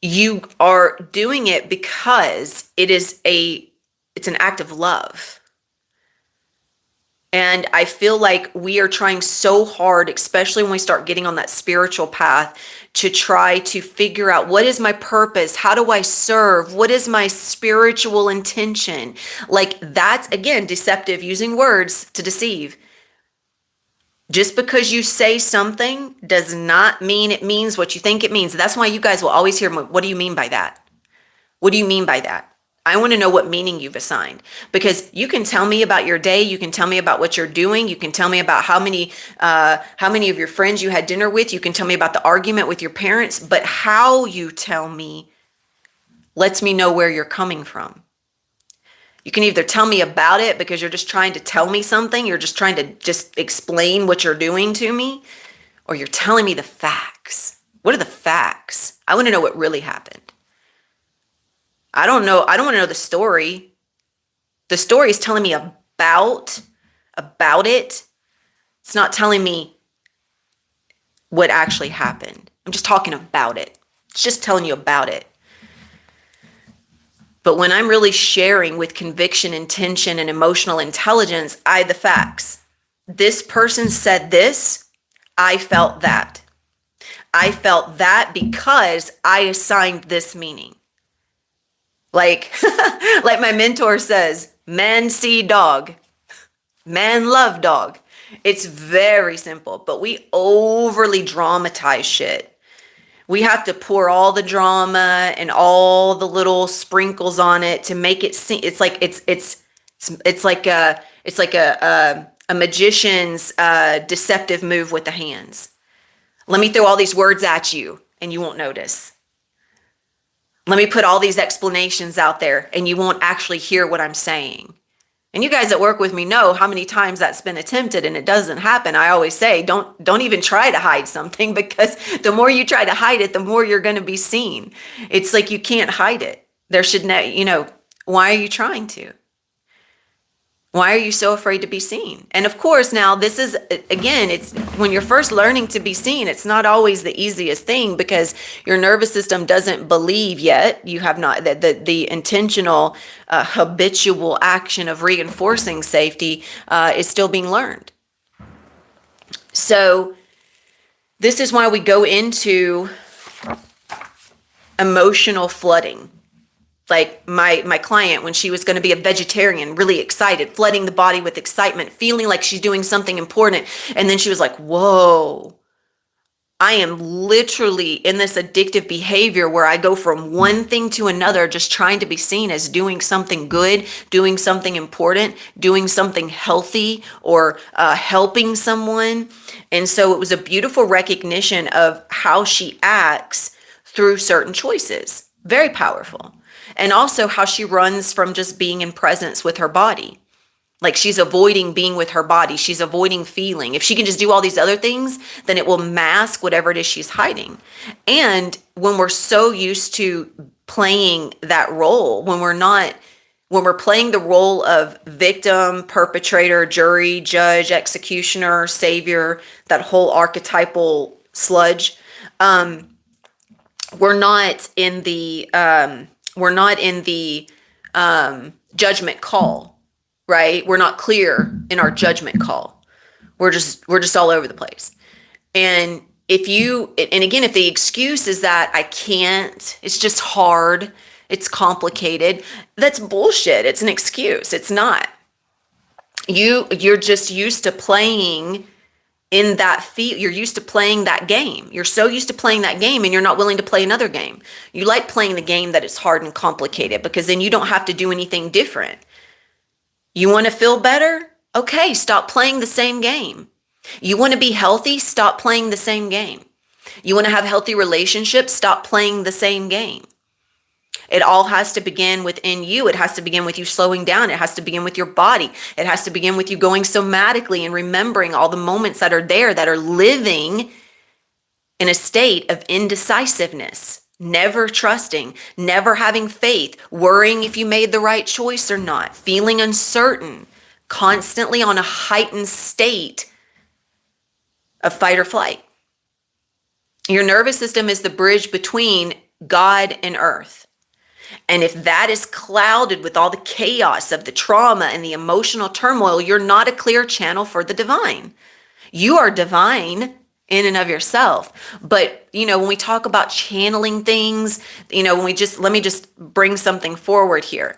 Speaker 1: you are doing it because it's an act of love. And I feel like we are trying so hard, especially when we start getting on that spiritual path, to try to figure out, what is my purpose? How do I serve? What is my spiritual intention? Like, that's, again, deceptive, using words to deceive. Just because you say something does not mean it means what you think it means. That's why you guys will always hear, what do you mean by that? What do you mean by that? I want to know what meaning you've assigned, because you can tell me about your day. You can tell me about what you're doing. You can tell me about how many of your friends you had dinner with. You can tell me about the argument with your parents, but how you tell me lets me know where you're coming from. You can either tell me about it because you're just trying to tell me something. You're just trying to just explain what you're doing to me, or you're telling me the facts. What are the facts? I want to know what really happened. I don't know. I don't want to know the story. The story is telling me about it. It's not telling me what actually happened. I'm just talking about it. It's just telling you about it. But when I'm really sharing with conviction, intention, and emotional intelligence, the facts. This person said this. I felt that. I felt that because I assigned this meaning. Like my mentor says, man see dog, man love dog. It's very simple, but we overly dramatize shit. We have to pour all the drama and all the little sprinkles on it to make it seem. It's like a magician's deceptive move with the hands. Let me throw all these words at you, and you won't notice. Let me put all these explanations out there, and you won't actually hear what I'm saying. And you guys that work with me know how many times that's been attempted and it doesn't happen. I always say, don't even try to hide something, because the more you try to hide it, the more you're going to be seen. It's like you can't hide it. Why are you trying to? Why are you so afraid to be seen? And of course, now this is, again, it's when you're first learning to be seen, it's not always the easiest thing, because your nervous system doesn't believe yet. You have not, the intentional, habitual action of reinforcing safety is still being learned. So this is why we go into emotional flooding. Like my client, when she was going to be a vegetarian, really excited, flooding the body with excitement, feeling like she's doing something important. And then she was like, whoa, I am literally in this addictive behavior where I go from one thing to another, just trying to be seen as doing something good, doing something important, doing something healthy, or helping someone. And so it was a beautiful recognition of how she acts through certain choices. Very powerful. And also how she runs from just being in presence with her body. Like, she's avoiding being with her body. She's avoiding feeling. If she can just do all these other things, then it will mask whatever it is she's hiding. And when we're so used to playing that role, when we're playing the role of victim, perpetrator, jury, judge, executioner, savior, that whole archetypal sludge, we're not in the judgment call, right? We're not clear in our judgment call. We're just all over the place. And if the excuse is that I can't, it's just hard, it's complicated, that's bullshit. It's an excuse. It's not. You're just used to playing in that field. You're used to playing that game. You're so used to playing that game, and you're not willing to play another game. You like playing the game that is hard and complicated, because then you don't have to do anything different. You want to feel better? Okay, stop playing the same game. You want to be healthy? Stop playing the same game. You want to have healthy relationships? Stop playing the same game. It all has to begin within you. It has to begin with you slowing down. It has to begin with your body. It has to begin with you going somatically and remembering all the moments that are there, that are living in a state of indecisiveness, never trusting, never having faith, worrying if you made the right choice or not, feeling uncertain, constantly on a heightened state of fight or flight. Your nervous system is the bridge between God and earth. And if that is clouded with all the chaos of the trauma and the emotional turmoil, you're not a clear channel for the divine. You are divine in and of yourself. But, when we talk about channeling things, let me just bring something forward here.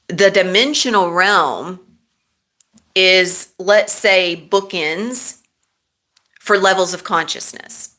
Speaker 1: The dimensional realm is, let's say, bookends for levels of consciousness.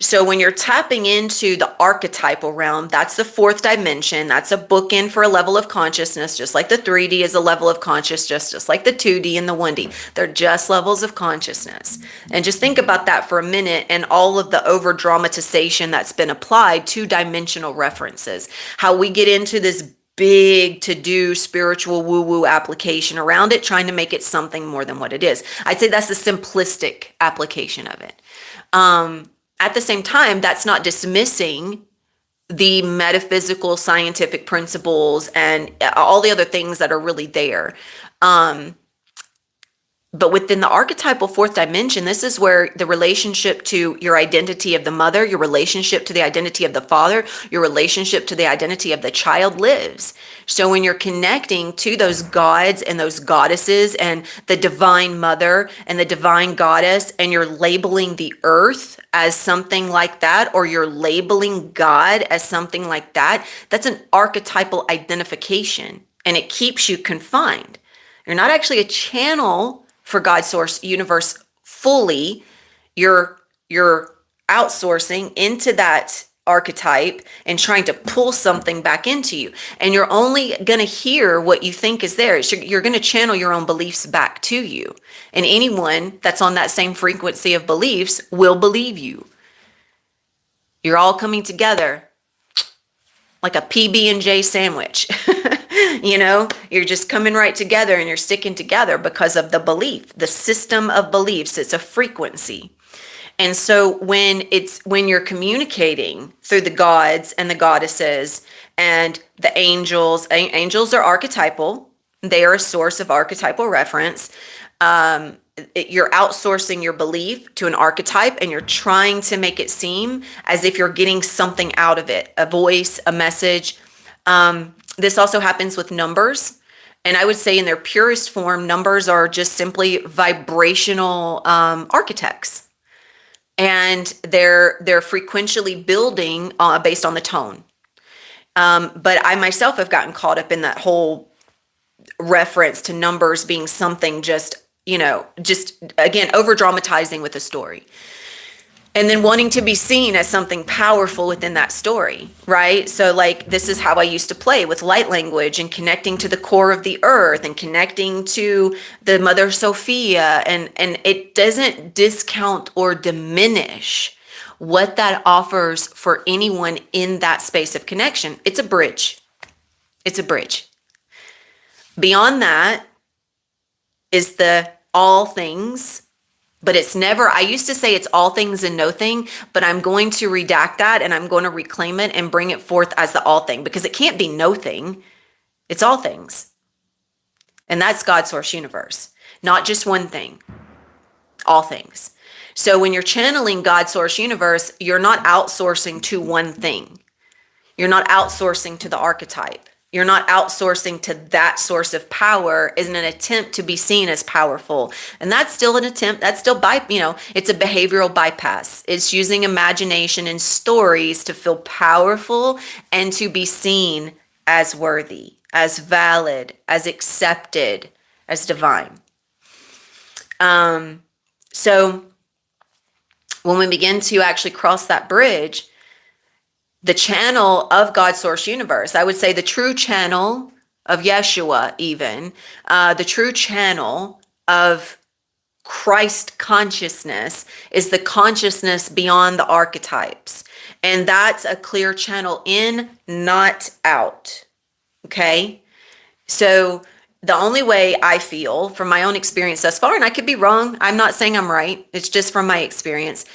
Speaker 1: So when you're tapping into the archetypal realm, that's the fourth dimension. That's a bookend for a level of consciousness, just like the 3D is a level of consciousness, just like the 2D and the 1D. They're just levels of consciousness. And just think about that for a minute, and all of the over dramatization that's been applied to dimensional references. How we get into this big to-do spiritual woo-woo application around it, trying to make it something more than what it is. I'd say that's the simplistic application of it. At the same time, that's not dismissing the metaphysical scientific principles and all the other things that are really there. But within the archetypal fourth dimension, this is where the relationship to your identity of the mother, your relationship to the identity of the father, your relationship to the identity of the child lives. So when you're connecting to those gods and those goddesses and the divine mother and the divine goddess, and you're labeling the earth as something like that, or you're labeling God as something like that, that's an archetypal identification, and it keeps you confined. You're not actually a channel for God, source, universe fully. You're outsourcing into that archetype and trying to pull something back into you. And you're only going to hear what you think is there. You're going to channel your own beliefs back to you. And anyone that's on that same frequency of beliefs will believe you. You're all coming together like a PB&J sandwich. You're just coming right together, and you're sticking together because of the belief, the system of beliefs. It's a frequency. And so when you're communicating through the gods and the goddesses and the angels are archetypal. They are a source of archetypal reference. You're outsourcing your belief to an archetype, and you're trying to make it seem as if you're getting something out of it, a voice, a message. This also happens with numbers. And I would say in their purest form, numbers are just simply vibrational architects. And they're frequentially building based on the tone. But I myself have gotten caught up in that whole reference to numbers being something just again, over dramatizing with a story. And then wanting to be seen as something powerful within that story, right? So this is how I used to play with light language and connecting to the core of the earth and connecting to the Mother Sophia. And it doesn't discount or diminish what that offers for anyone in that space of connection. It's a bridge. It's a bridge. Beyond that is the all things. But it's never, I used to say it's all things and no thing, but I'm going to redact that, and I'm going to reclaim it and bring it forth as the all thing, because it can't be no thing. It's all things. And that's God, source, universe. Not just one thing. All things. So when you're channeling God, source, universe, you're not outsourcing to one thing. You're not outsourcing to the archetype. You're not outsourcing to that source of power in an attempt to be seen as powerful. And that's still an attempt. That's still, it's a behavioral bypass. It's using imagination and stories to feel powerful and to be seen as worthy, as valid, as accepted, as divine. So when we begin to actually cross that bridge, the channel of God source universe, I would say the true channel of Yeshua, even the true channel of Christ consciousness is the consciousness beyond the archetypes. And that's a clear channel in, not out. Okay? So the only way I feel from my own experience thus far, and I could be wrong, I'm not saying I'm right, it's just from my experience.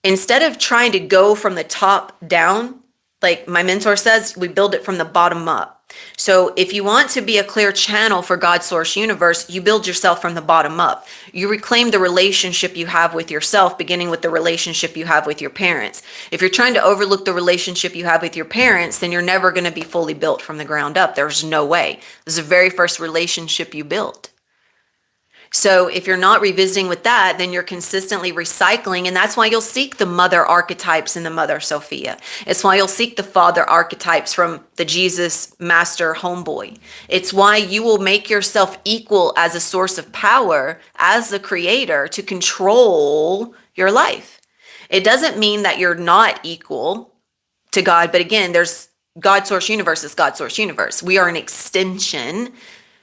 Speaker 1: Instead of trying to go from the top down, like my mentor says, we build it from the bottom up. So if you want to be a clear channel for God's source universe, you build yourself from the bottom up. You reclaim the relationship you have with yourself, beginning with the relationship you have with your parents. If you're trying to overlook the relationship you have with your parents, then you're never going to be fully built from the ground up. There's no way. This is the very first relationship you built. So if you're not revisiting with that, then you're consistently recycling. And that's why you'll seek the mother archetypes in the Mother Sophia. It's why you'll seek the father archetypes from the Jesus master homeboy. It's why you will make yourself equal as a source of power, as the creator, to control your life. It doesn't mean that you're not equal to God. But again, there's God source universe is God source universe. We are an extension.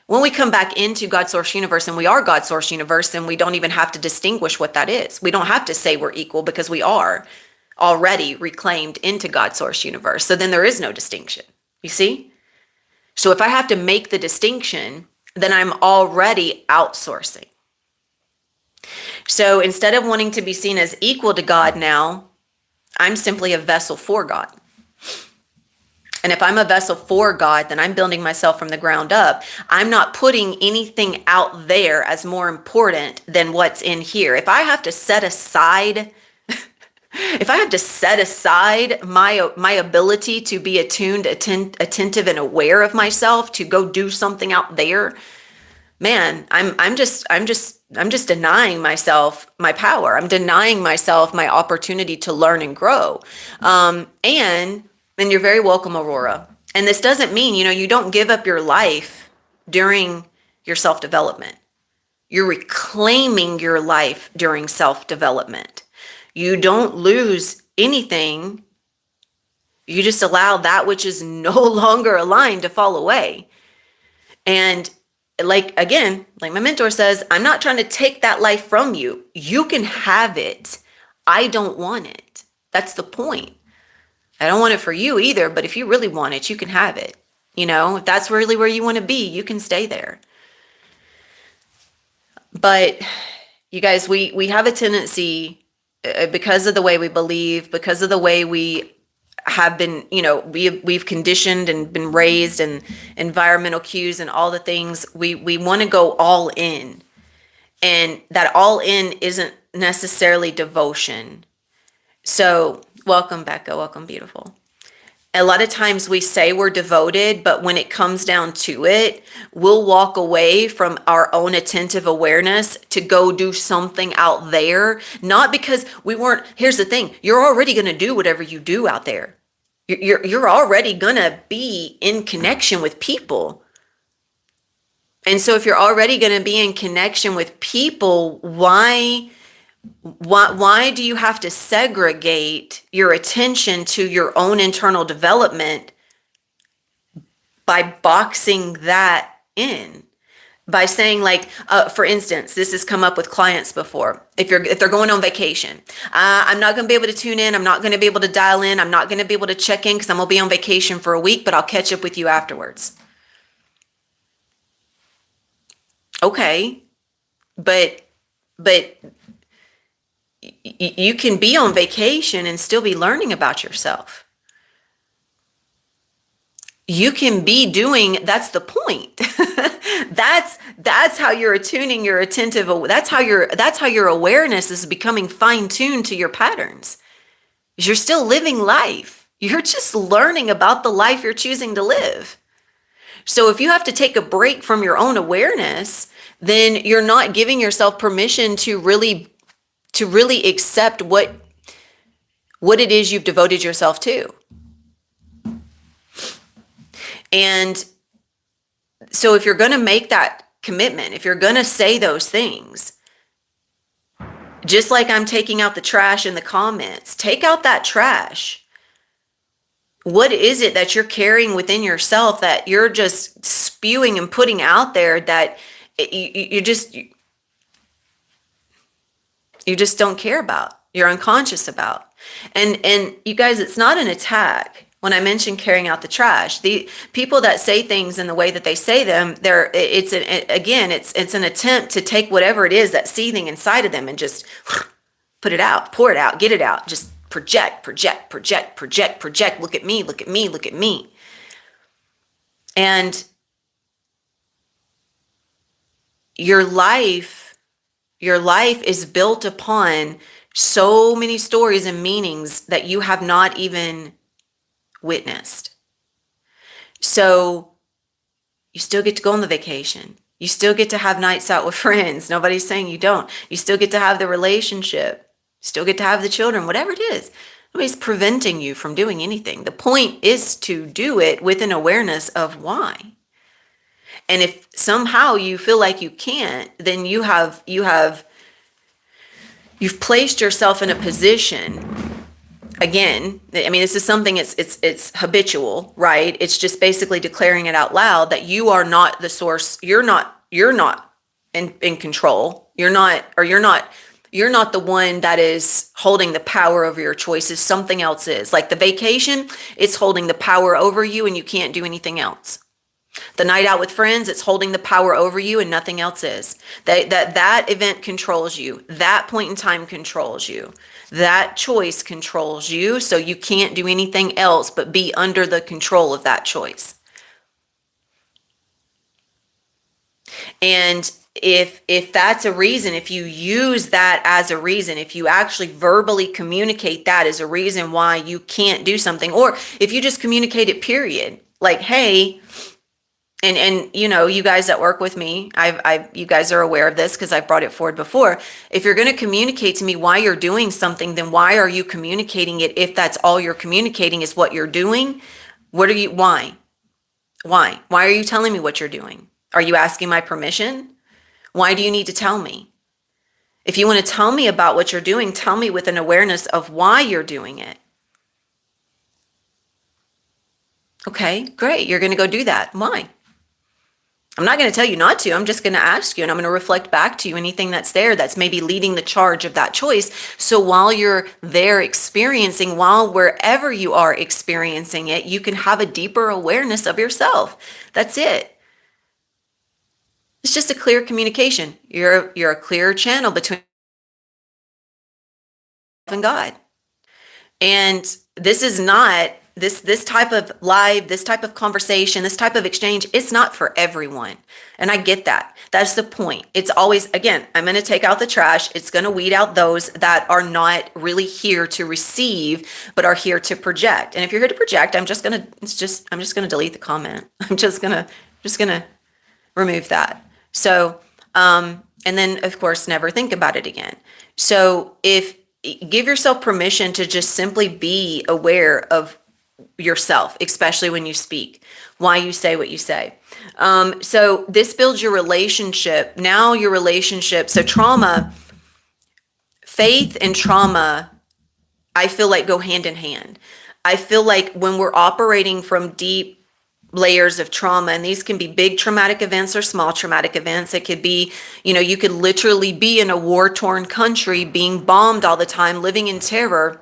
Speaker 1: When we come back into God's source universe and we are God's source universe, then we don't even have to distinguish what that is. We don't have to say we're equal because we are already reclaimed into God's source universe. So then there is no distinction. You see? So if I have to make the distinction, then I'm already outsourcing. So instead of wanting to be seen as equal to God now, I'm simply a vessel for God. And if I'm a vessel for God, then I'm building myself from the ground up. I'm not putting anything out there as more important than what's in here. If I have to set aside, my ability to be attuned, attentive, and aware of myself to go do something out there, man, I'm just denying myself my power. I'm denying myself my opportunity to learn and grow. And you're very welcome, Aurora. And this doesn't mean, you don't give up your life during your self-development. You're reclaiming your life during self-development. You don't lose anything. You just allow that which is no longer aligned to fall away. And like my mentor says, I'm not trying to take that life from you. You can have it. I don't want it. That's the point. I don't want it for you either, but if you really want it, you can have it. If that's really where you want to be, you can stay there. But you guys, we have a tendency, because of the way we believe, because of the way we have been, we've conditioned and been raised, and environmental cues and all the things, we want to go all in. And that all in isn't necessarily devotion. So welcome, Becca. Welcome, beautiful. A lot of times we say we're devoted, but when it comes down to it, we'll walk away from our own attentive awareness to go do something out there. Not because we weren't. Here's the thing. You're already going to do whatever you do out there. You're already going to be in connection with people. And so if you're already going to be in connection with people, why do you have to segregate your attention to your own internal development by boxing that in? By saying, like, for instance, this has come up with clients before. If they're going on vacation, I'm not going to be able to tune in. I'm not going to be able to dial in. I'm not going to be able to check in because I'm going to be on vacation for a week, but I'll catch up with you afterwards. Okay, but you can be on vacation and still be learning about yourself. You can be doing, that's the point. that's how you're attuning your attentive. That's how your awareness is becoming fine-tuned to your patterns. You're still living life. You're just learning about the life you're choosing to live. So if you have to take a break from your own awareness, then you're not giving yourself permission to really accept what it is you've devoted yourself to. And so if you're going to make that commitment, if you're going to say those things, Just like I'm taking out the trash in the comments, take out that trash. What is it that you're carrying within yourself that you're just spewing and putting out there that you just don't care about, you're unconscious about? And you guys, it's not an attack. When I mention carrying out the trash, the people that say things in the way that they say them, it's an attempt to take whatever it is that's seething inside of them and just put it out, pour it out, get it out, just project, project, project, project, project. Look at me, look at me, look at me. And your life is built upon so many stories and meanings that you have not even witnessed. So you still get to go on the vacation. You still get to have nights out with friends. Nobody's saying you don't. You still get to have the relationship. Still get to have the children, whatever it is. Nobody's preventing you from doing anything. The point is to do it with an awareness of why. And if somehow you feel like you can't, then you've placed yourself in a position. Again, I mean, this is something, it's habitual, right? It's just basically declaring it out loud that you are not the source. You're not in control. You're not the one that is holding the power over your choices. Something else is. Like the vacation, it's holding the power over you and you can't do anything else. The night out with friends, it's holding the power over you and nothing else is. That event controls you. That point in time controls you. That choice controls you, so you can't do anything else but be under the control of that choice. And if that's a reason, if you use that as a reason, if you actually verbally communicate that as a reason why you can't do something, or if you just communicate it, period, like, hey, and you know, you guys that work with me, you guys are aware of this because I've brought it forward before. If you're going to communicate to me why you're doing something, then why are you communicating it? If that's all you're communicating is what you're doing, why are you telling me what you're doing? Are you asking my permission? Why do you need to tell me? If you want to tell me about what you're doing, tell me with an awareness of why you're doing it. Okay, great. You're going to go do that. Why? I'm not going to tell you not to. I'm just going to ask you, and I'm going to reflect back to you anything that's there that's maybe leading the charge of that choice. So while you're there experiencing, while wherever you are experiencing it, you can have a deeper awareness of yourself. That's it. It's just a clear communication. You're a clear channel between and God. And this is not this type of live, this type of conversation, this type of exchange, it's not for everyone. And I get that. That's the point. It's always, again, I'm going to take out the trash. It's going to weed out those that are not really here to receive, but are here to project. And if you're here to project, I'm just going to delete the comment. I'm just going to remove that. So, and then of course, never think about it again. So give yourself permission to just simply be aware of yourself, especially when you speak, why you say what you say. So this builds your relationship. Now your relationship, so trauma, faith and trauma, I feel like go hand in hand. I feel like when we're operating from deep layers of trauma, and these can be big traumatic events or small traumatic events. It could be, you could literally be in a war-torn country, being bombed all the time, living in terror.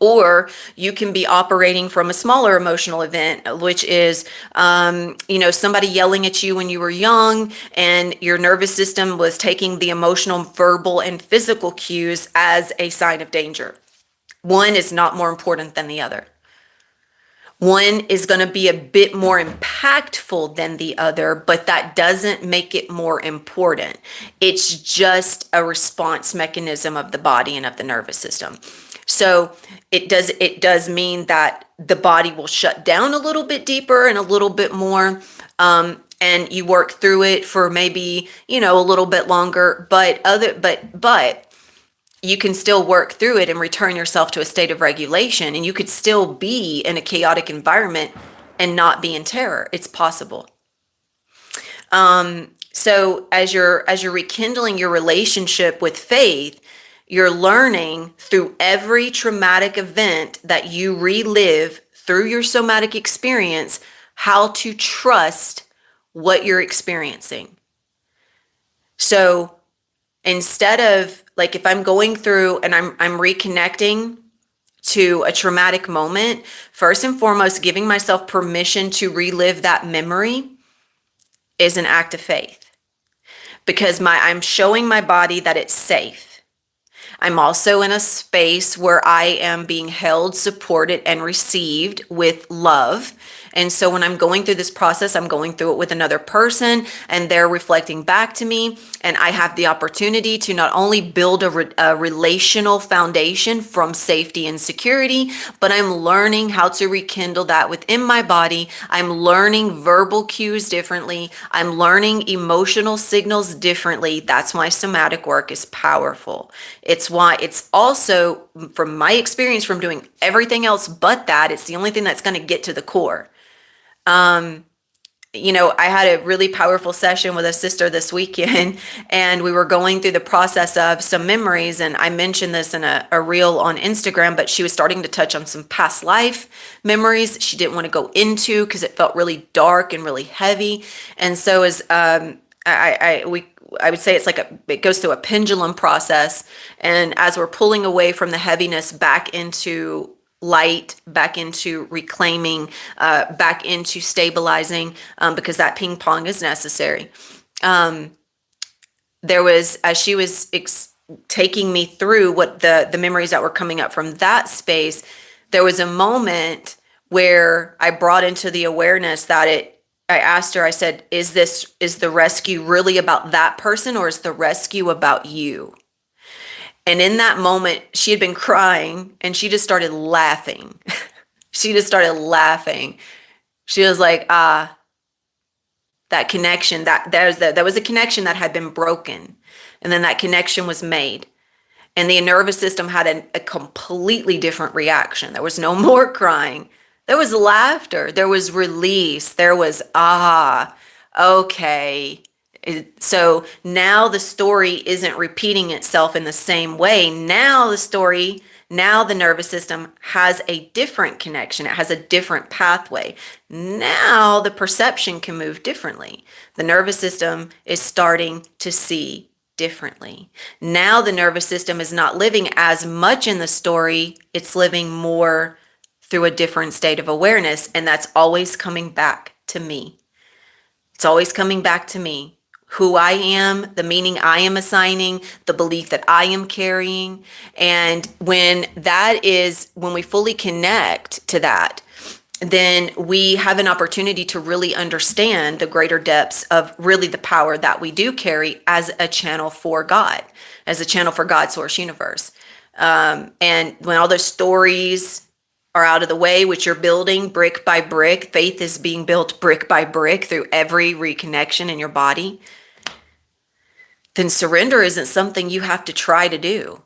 Speaker 1: Or you can be operating from a smaller emotional event, which is, somebody yelling at you when you were young and your nervous system was taking the emotional, verbal, and physical cues as a sign of danger. One is not more important than the other. One is going to be a bit more impactful than the other, but that doesn't make it more important. It's just a response mechanism of the body and of the nervous system. So it does mean that the body will shut down a little bit deeper and a little bit more, and you work through it for maybe, a little bit longer, but you can still work through it and return yourself to a state of regulation, and you could still be in a chaotic environment and not be in terror. It's possible. So as you're rekindling your relationship with faith, You're learning through every traumatic event that you relive through your somatic experience how to trust what you're experiencing. So instead of, like, if I'm going through and I'm reconnecting to a traumatic moment, first and foremost, giving myself permission to relive that memory is an act of faith, because I'm showing my body that it's safe. I'm also in a space where I am being held, supported, and received with love. And so when I'm going through this process, I'm going through it with another person, and they're reflecting back to me. And I have the opportunity to not only build a relational foundation from safety and security, but I'm learning how to rekindle that within my body. I'm learning verbal cues differently. I'm learning emotional signals differently. That's why somatic work is powerful. It's why it's also, from my experience from doing everything else but that, it's the only thing that's going to get to the core. I had a really powerful session with a sister this weekend, and we were going through the process of some memories. And I mentioned this in a reel on Instagram, but she was starting to touch on some past life memories she didn't want to go into because it felt really dark and really heavy. And so as I would say it's like it goes through a pendulum process. And as we're pulling away from the heaviness back into light, back into reclaiming, back into stabilizing, because that ping pong is necessary. There was, as she was taking me through what the memories that were coming up from that space, there was a moment where I brought into the awareness that I asked her, I said, is the rescue really about that person, or is the rescue about you? And in that moment, she had been crying and she just started laughing. She just started laughing. She was like, that connection, that was a connection that had been broken. And then that connection was made. And the nervous system had a completely different reaction. There was no more crying. There was laughter. There was release. There was, okay. So now the story isn't repeating itself in the same way. Now the nervous system has a different connection. It has a different pathway. Now the perception can move differently. The nervous system is starting to see differently. Now the nervous system is not living as much in the story. It's living more through a different state of awareness. And that's always coming back to me. It's always coming back to me. Who I am, the meaning I am assigning, the belief that I am carrying. And when we fully connect to that, then we have an opportunity to really understand the greater depths of really the power that we do carry as a channel for God, as a channel for God, source, universe. And when all those stories are out of the way, which you're building brick by brick, faith is being built brick by brick through every reconnection in your body, then surrender isn't something you have to try to do.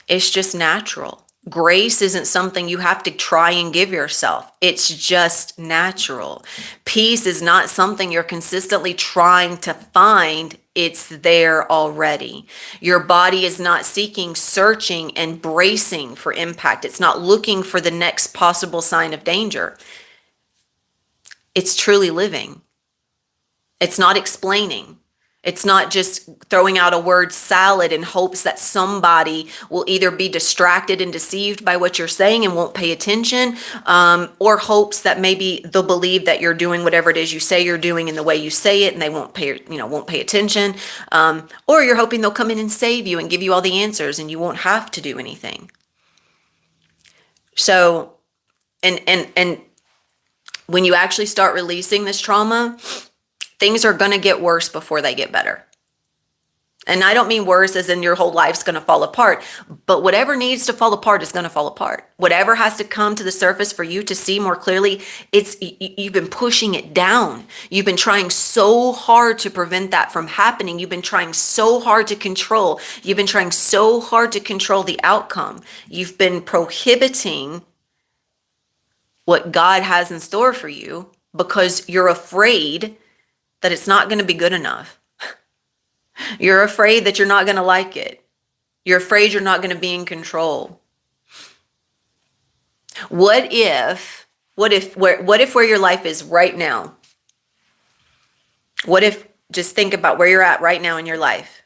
Speaker 1: It's just natural. Grace isn't something you have to try and give yourself. It's just natural. Peace is not something you're consistently trying to find. It's there already. Your body is not seeking, searching, and bracing for impact. It's not looking for the next possible sign of danger. It's truly living. It's not explaining. It's not just throwing out a word salad in hopes that somebody will either be distracted and deceived by what you're saying and won't pay attention, or hopes that maybe they'll believe that you're doing whatever it is you say you're doing in the way you say it, and they won't pay attention. Or you're hoping they'll come in and save you and give you all the answers, and you won't have to do anything. So, and when you actually start releasing this trauma, things are going to get worse before they get better. And I don't mean worse as in your whole life's going to fall apart, but whatever needs to fall apart is going to fall apart. Whatever has to come to the surface for you to see more clearly, you've been pushing it down. You've been trying so hard to prevent that from happening. You've been trying so hard to control. You've been trying so hard to control the outcome. You've been prohibiting what God has in store for you because you're afraid that it's not going to be good enough. You're afraid that you're not going to like it. You're afraid you're not going to be in control. What if where your life is right now? What if, just think about where you're at right now in your life.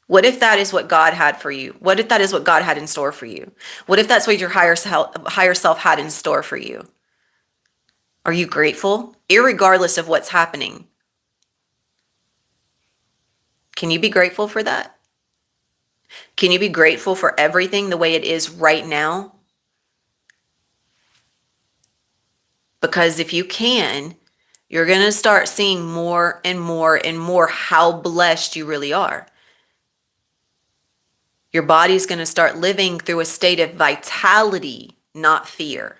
Speaker 1: What if that is what God had for you? What if that is what God had in store for you? What if that's what your higher self had in store for you? Are you grateful? Irregardless of what's happening. Can you be grateful for that? Can you be grateful for everything the way it is right now? Because if you can, you're going to start seeing more and more and more how blessed you really are. Your body's going to start living through a state of vitality, not fear.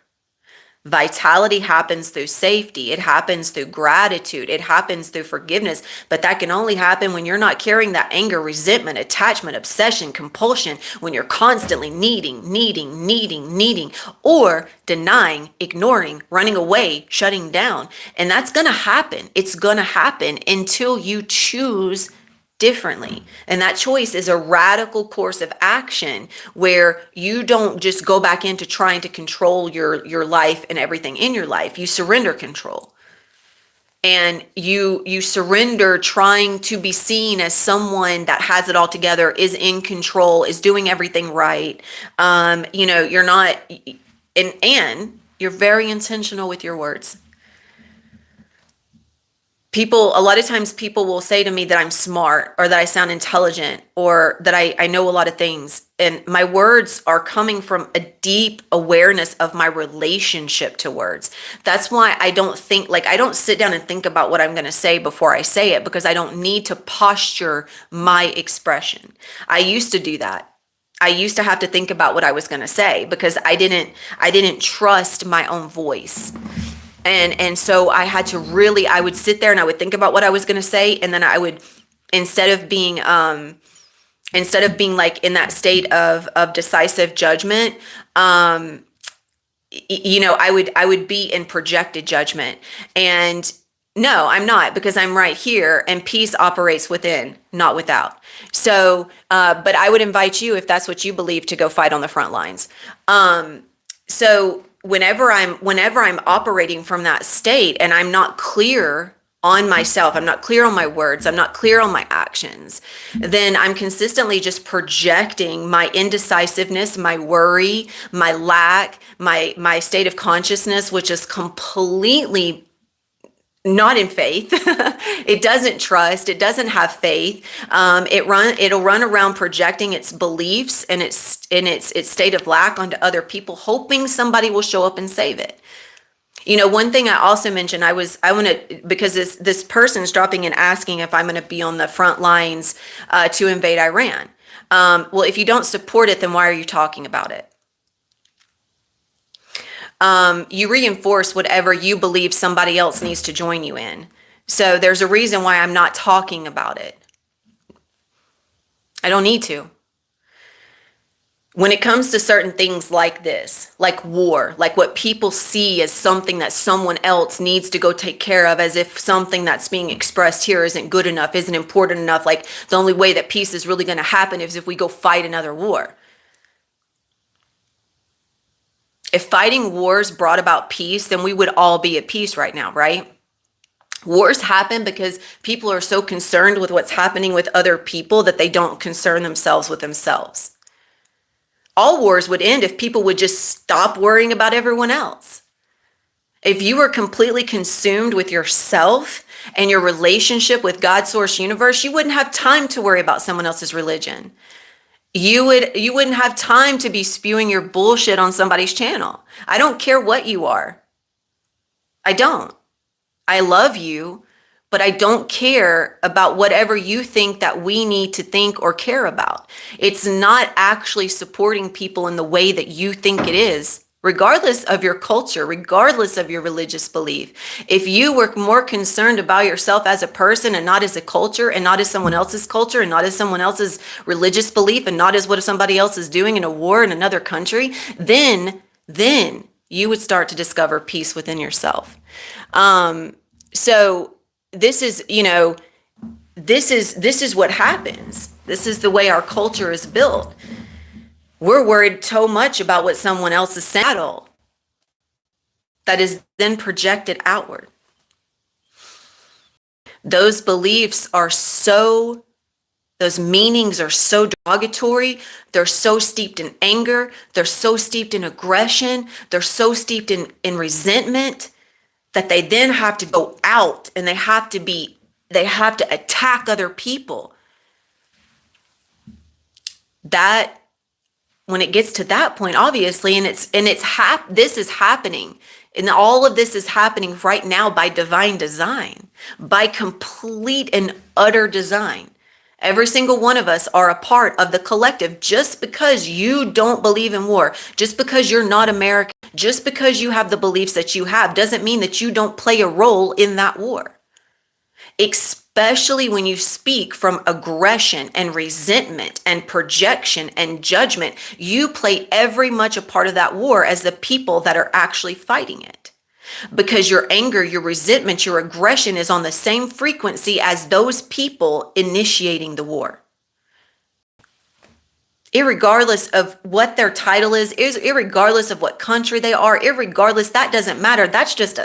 Speaker 1: Vitality happens through safety. It happens through gratitude. It happens through forgiveness. But that can only happen when you're not carrying that anger, resentment, attachment, obsession, compulsion, when you're constantly needing, or denying, ignoring, running away, shutting down. And that's going to happen. It's going to happen until you choose differently. And that choice is a radical course of action where you don't just go back into trying to control your life and everything in your life. You surrender control. And you surrender trying to be seen as someone that has it all together, is in control, is doing everything right. You're not, and you're very intentional with your words. A lot of times people will say to me that I'm smart, or that I sound intelligent, or that I know a lot of things. And my words are coming from a deep awareness of my relationship to words. That's why I don't sit down and think about what I'm going to say before I say it, because I don't need to posture my expression. I used to do that. I used to have to think about what I was going to say because I didn't trust my own voice. And so I would sit there and I would think about what I was going to say. And then I would, instead of being like in that state of decisive judgment, I would be in projected judgment. And no, I'm not, because I'm right here, and peace operates within, not without. So, but I would invite you, if that's what you believe, to go fight on the front lines. So whenever I'm operating from that state and I'm not clear on myself, I'm not clear on my words, I'm not clear on my actions, then I'm consistently just projecting my indecisiveness, my worry, my lack, my state of consciousness, which is completely not in faith. It doesn't trust. It doesn't have faith. It'll run around projecting its beliefs and its state of lack onto other people, hoping somebody will show up and save it. One thing I also mentioned, because this person's dropping in asking if I'm going to be on the front lines to invade Iran. Well, if you don't support it, then why are you talking about it? You reinforce whatever you believe somebody else needs to join you in. So there's a reason why I'm not talking about it. I don't need to. When it comes to certain things like this, like war, like what people see as something that someone else needs to go take care of, as if something that's being expressed here isn't good enough, isn't important enough, like the only way that peace is really going to happen is if we go fight another war. If fighting wars brought about peace, then we would all be at peace right now, right? Wars happen because people are so concerned with what's happening with other people that they don't concern themselves with themselves. All wars would end if people would just stop worrying about everyone else. If you were completely consumed with yourself and your relationship with God's source universe, you wouldn't have time to worry about someone else's religion. You wouldn't have time to be spewing your bullshit on somebody's channel. I don't care what you are. I don't. I love you, but I don't care about whatever you think that we need to think or care about. It's not actually supporting people in the way that you think it is, regardless of your culture, regardless of your religious belief. If you were more concerned about yourself as a person and not as a culture and not as someone else's culture and not as someone else's religious belief and not as what somebody else is doing in a war in another country, then you would start to discover peace within yourself. So this is what happens. This is the way our culture is built. We're worried so much about what someone else is saying that is then projected outward. Those beliefs are so, those meanings are so derogatory. They're so steeped in anger. They're so steeped in aggression. They're so steeped in resentment that they then have to go out and they have to attack other people. That, when it gets to that point, obviously, this is happening. And all of this is happening right now by divine design, by complete and utter design. Every single one of us are a part of the collective. Just because you don't believe in war, just because you're not American, just because you have the beliefs that you have, doesn't mean that you don't play a role in that war. Especially when you speak from aggression and resentment and projection and judgment, you play every much a part of that war as the people that are actually fighting it. Because your anger, your resentment, your aggression is on the same frequency as those people initiating the war. Irregardless of what their title is, irregardless of what country they are, irregardless, that doesn't matter. That's just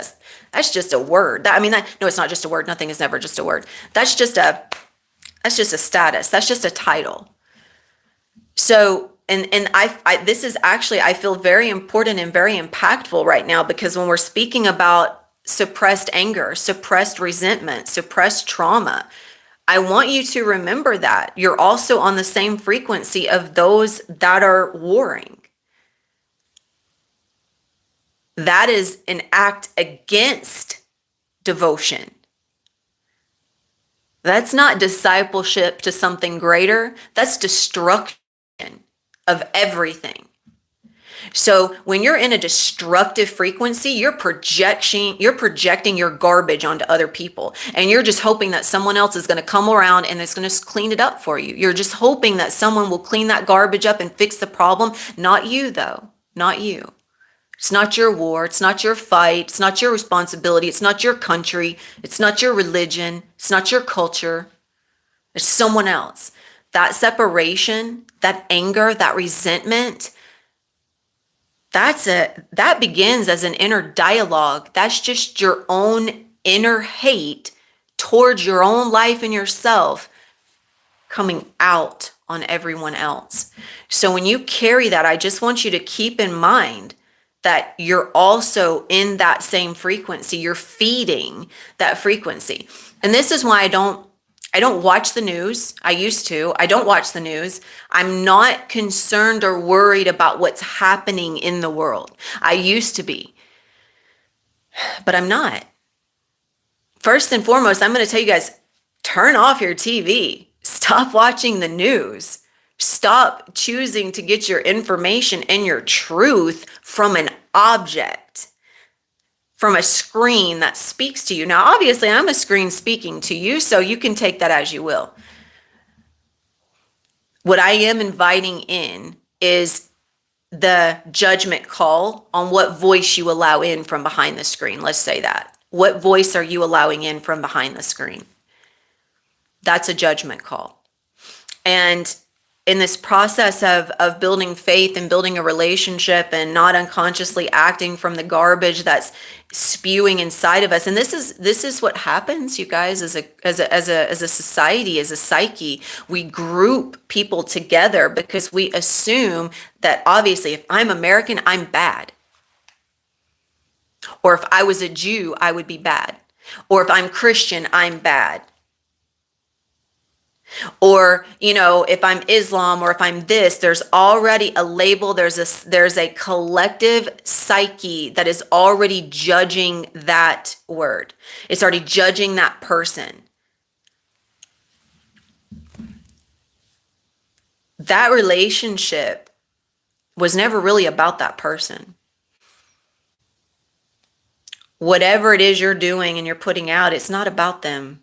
Speaker 1: a word. No, it's not just a word. Nothing is never just a word. That's just a status. That's just a title. So, and this is actually, I feel very important and very impactful right now, because when we're speaking about suppressed anger, suppressed resentment, suppressed trauma, I want you to remember that you're also on the same frequency of those that are warring. That is an act against devotion. That's not discipleship to something greater. That's destruction of everything. So when you're in a destructive frequency, you're projecting your garbage onto other people. And you're just hoping that someone else is going to come around and is going to clean it up for you. You're just hoping that someone will clean that garbage up and fix the problem. Not you, though. Not you. It's not your war. It's not your fight. It's not your responsibility. It's not your country. It's not your religion. It's not your culture. It's someone else. That separation, that anger, that resentment, that begins as an inner dialogue. That's just your own inner hate towards your own life and yourself coming out on everyone else. So when you carry that, I just want you to keep in mind that you're also in that same frequency. You're feeding that frequency. And this is why I don't watch the news. I used to. I don't watch the news. I'm not concerned or worried about what's happening in the world. I used to be, but I'm not. First and foremost, I'm going to tell you guys, turn off your TV. Stop watching the news. Stop choosing to get your information and your truth from an object, from a screen that speaks to you. Now, obviously, I'm a screen speaking to you, so you can take that as you will. What I am inviting in is the judgment call on what voice you allow in from behind the screen. Let's say that. What voice are you allowing in from behind the screen? That's a judgment call. And in this process of building faith and building a relationship and not unconsciously acting from the garbage that's spewing inside of us. And this is what happens, you guys, as a society, as a psyche. We group people together because we assume that obviously if I'm American, I'm bad. Or if I was a Jew, I would be bad. Or if I'm Christian, I'm bad. Or, if I'm Islam or if I'm this, there's already a label. There's a collective psyche that is already judging that word. It's already judging that person. That relationship was never really about that person. Whatever it is you're doing and you're putting out, it's not about them.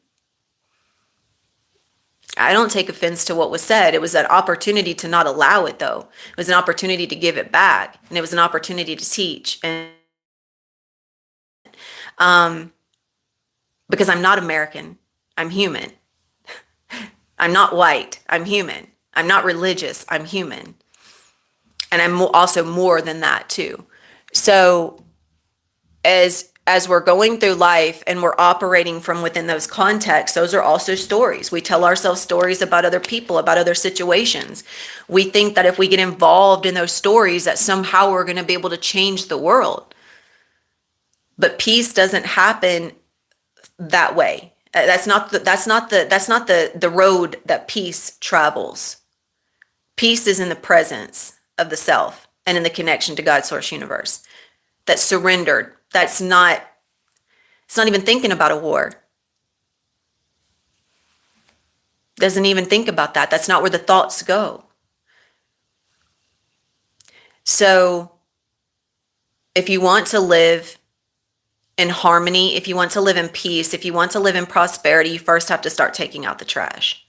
Speaker 1: I don't take offense to what was said. It was an opportunity to not allow it, though. It was an opportunity to give it back, and it was an opportunity to teach. And because I'm not American, I'm human. I'm not white. I'm human. I'm not religious. I'm human. And I'm also more than that too. So as we're going through life and we're operating from within those contexts, those are also stories. We tell ourselves stories about other people, about other situations. We think that if we get involved in those stories, that somehow we're going to be able to change the world. But peace doesn't happen that way. That's not the road that peace travels. Peace is in the presence of the self and in the connection to God's source universe. That's surrendered. It's not even thinking about a war. Doesn't even think about that. That's not where the thoughts go. So if you want to live in harmony, if you want to live in peace, if you want to live in prosperity, you first have to start taking out the trash.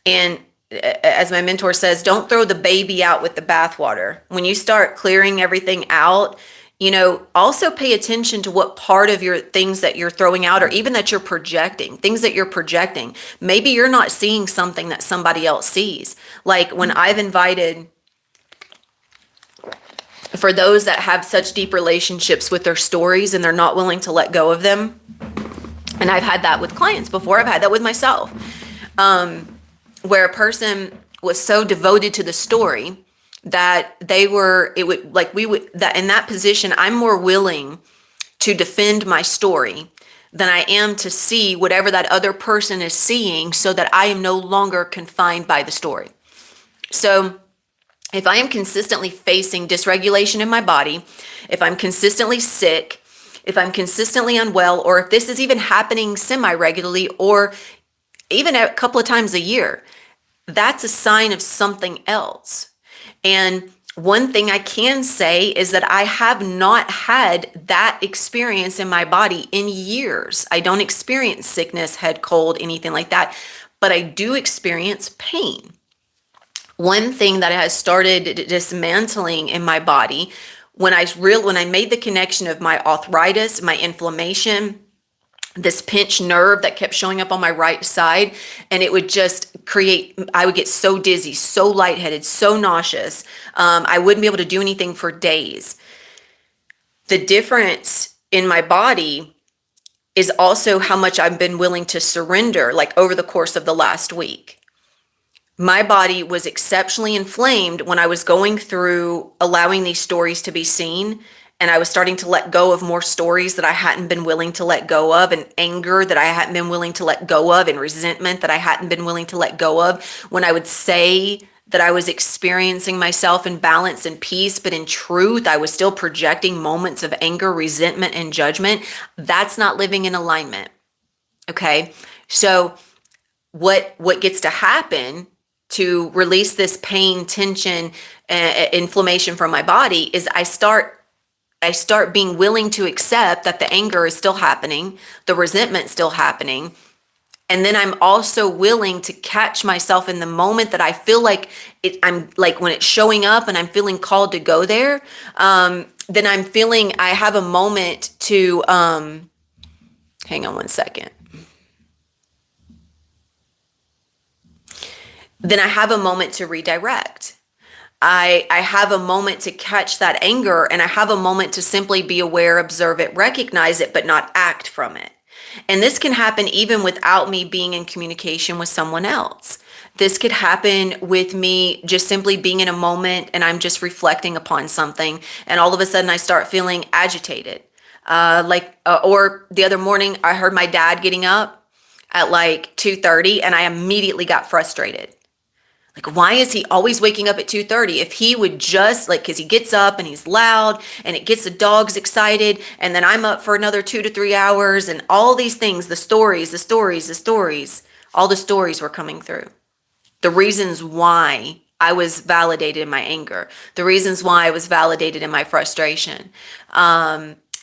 Speaker 1: And as my mentor says, don't throw the baby out with the bathwater. When you start clearing everything out, also pay attention to what part of your things that you're throwing out, or even that you're projecting, things that you're projecting. Maybe you're not seeing something that somebody else sees. Like when I've invited, for those that have such deep relationships with their stories and they're not willing to let go of them. And I've had that with clients before. I've had that with myself, where a person was so devoted to the story that that in that position, I'm more willing to defend my story than I am to see whatever that other person is seeing, so that I am no longer confined by the story. So if I am consistently facing dysregulation in my body, if I'm consistently sick, if I'm consistently unwell, or if this is even happening semi-regularly or even a couple of times a year, that's a sign of something else. And one thing I can say is that I have not had that experience in my body in years. I don't experience sickness, head cold, anything like that, but I do experience pain. One thing that has started dismantling in my body, when I made the connection of my arthritis, my inflammation, this pinched nerve that kept showing up on my right side, and it would just I would get so dizzy, so lightheaded, so nauseous. I wouldn't be able to do anything for days. The difference in my body is also how much I've been willing to surrender, like over the course of the last week. My body was exceptionally inflamed when I was going through allowing these stories to be seen. And I was starting to let go of more stories that I hadn't been willing to let go of, and anger that I hadn't been willing to let go of, and resentment that I hadn't been willing to let go of. When I would say that I was experiencing myself in balance and peace, but in truth, I was still projecting moments of anger, resentment, and judgment. That's not living in alignment. Okay. So what gets to happen to release this pain, tension, inflammation from my body is I start being willing to accept that the anger is still happening, the resentment still happening. And then I'm also willing to catch myself in the moment that I feel like I'm like when it's showing up and I'm feeling called to go there, then I have a moment to, hang on one second. Then I have a moment to redirect. I have a moment to catch that anger, and I have a moment to simply be aware, observe it, recognize it, but not act from it. And this can happen even without me being in communication with someone else. This could happen with me just simply being in a moment and I'm just reflecting upon something, and all of a sudden I start feeling agitated. Or the other morning I heard my dad getting up at like 2:30 and I immediately got frustrated. Like, why is he always waking up at 2:30? If he would just because he gets up and he's loud and it gets the dogs excited, and then I'm up for another 2 to 3 hours, and all these things, the stories, all the stories were coming through. The reasons why I was validated in my anger, the reasons why I was validated in my frustration.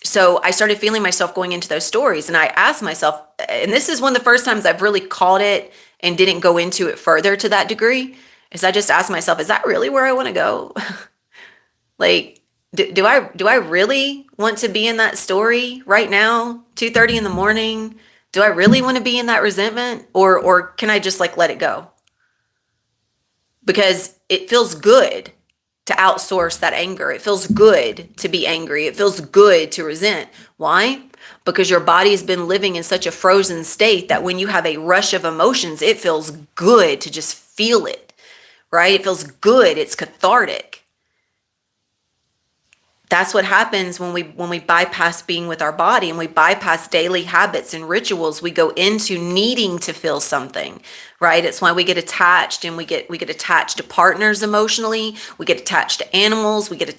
Speaker 1: So I started feeling myself going into those stories, and I asked myself, and this is one of the first times I've really caught it and didn't go into it further to that degree, is I just asked myself, is that really where I want to go? Like, do I really want to be in that story right now, 2:30 in the morning, Do I really want to be in that resentment, or can I just like let it go? Because it feels good to outsource that anger. It feels good to be angry. It feels good to resent. Why? Because your body has been living in such a frozen state that when you have a rush of emotions, it feels good to just feel it, right? It feels good. It's cathartic. That's what happens when we bypass being with our body and we bypass daily habits and rituals. We go into needing to feel something, right? It's why we get attached, and we get attached to partners emotionally. We get attached to animals. We get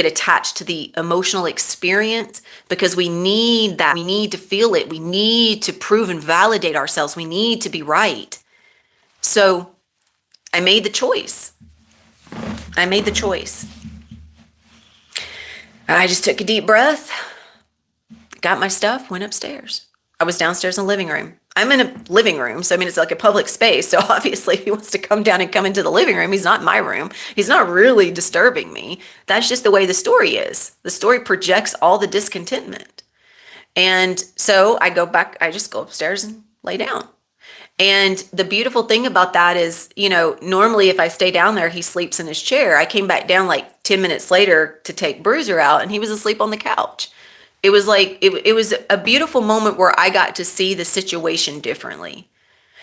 Speaker 1: attached to the emotional experience because we need that. We need to feel it. We need to prove and validate ourselves. We need to be right. So I made the choice. I just took a deep breath, got my stuff, went upstairs. I was downstairs in the living room. I'm in a living room, so I mean, it's like a public space. So obviously, if he wants to come down and come into the living room, he's not in my room. He's not really disturbing me. That's just the way the story is. The story projects all the discontentment. And so I just go upstairs and lay down. And the beautiful thing about that is, normally if I stay down there, he sleeps in his chair. I came back down like 10 minutes later to take Bruiser out, and he was asleep on the couch. It was like, it was a beautiful moment where I got to see the situation differently.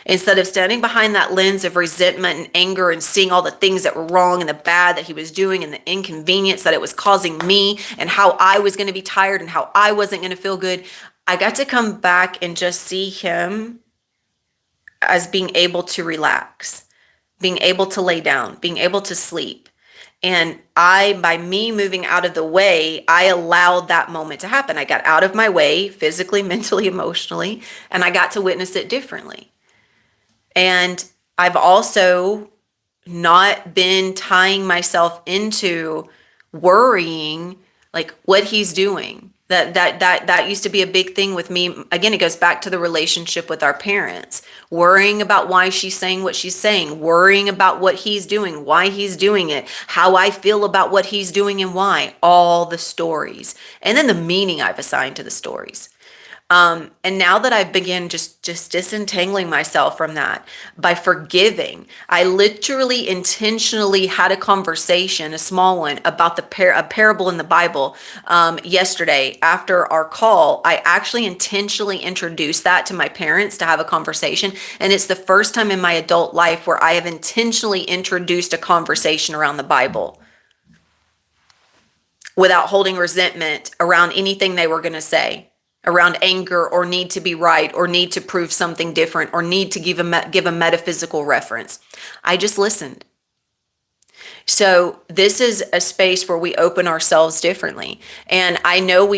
Speaker 1: Instead of standing behind that lens of resentment and anger and seeing all the things that were wrong and the bad that he was doing and the inconvenience that it was causing me and how I was going to be tired and how I wasn't going to feel good, I got to come back and just see him as being able to relax, being able to lay down, being able to sleep. And by me moving out of the way, I allowed that moment to happen. I got out of my way physically, mentally, emotionally, and I got to witness it differently. And I've also not been tying myself into worrying like what he's doing. That used to be a big thing with me. Again, it goes back to the relationship with our parents. Worrying about why she's saying what she's saying, worrying about what he's doing, why he's doing it, how I feel about what he's doing and why, all the stories. And then the meaning I've assigned to the stories. And now that I've begun just disentangling myself from that by forgiving, I literally intentionally had a conversation, a small one, about a parable in the Bible yesterday after our call. I actually intentionally introduced that to my parents to have a conversation. And it's the first time in my adult life where I have intentionally introduced a conversation around the Bible without holding resentment around anything they were going to say, around anger or need to be right or need to prove something different or need to give a metaphysical reference. I just listened. So this is a space where we open ourselves differently. And I know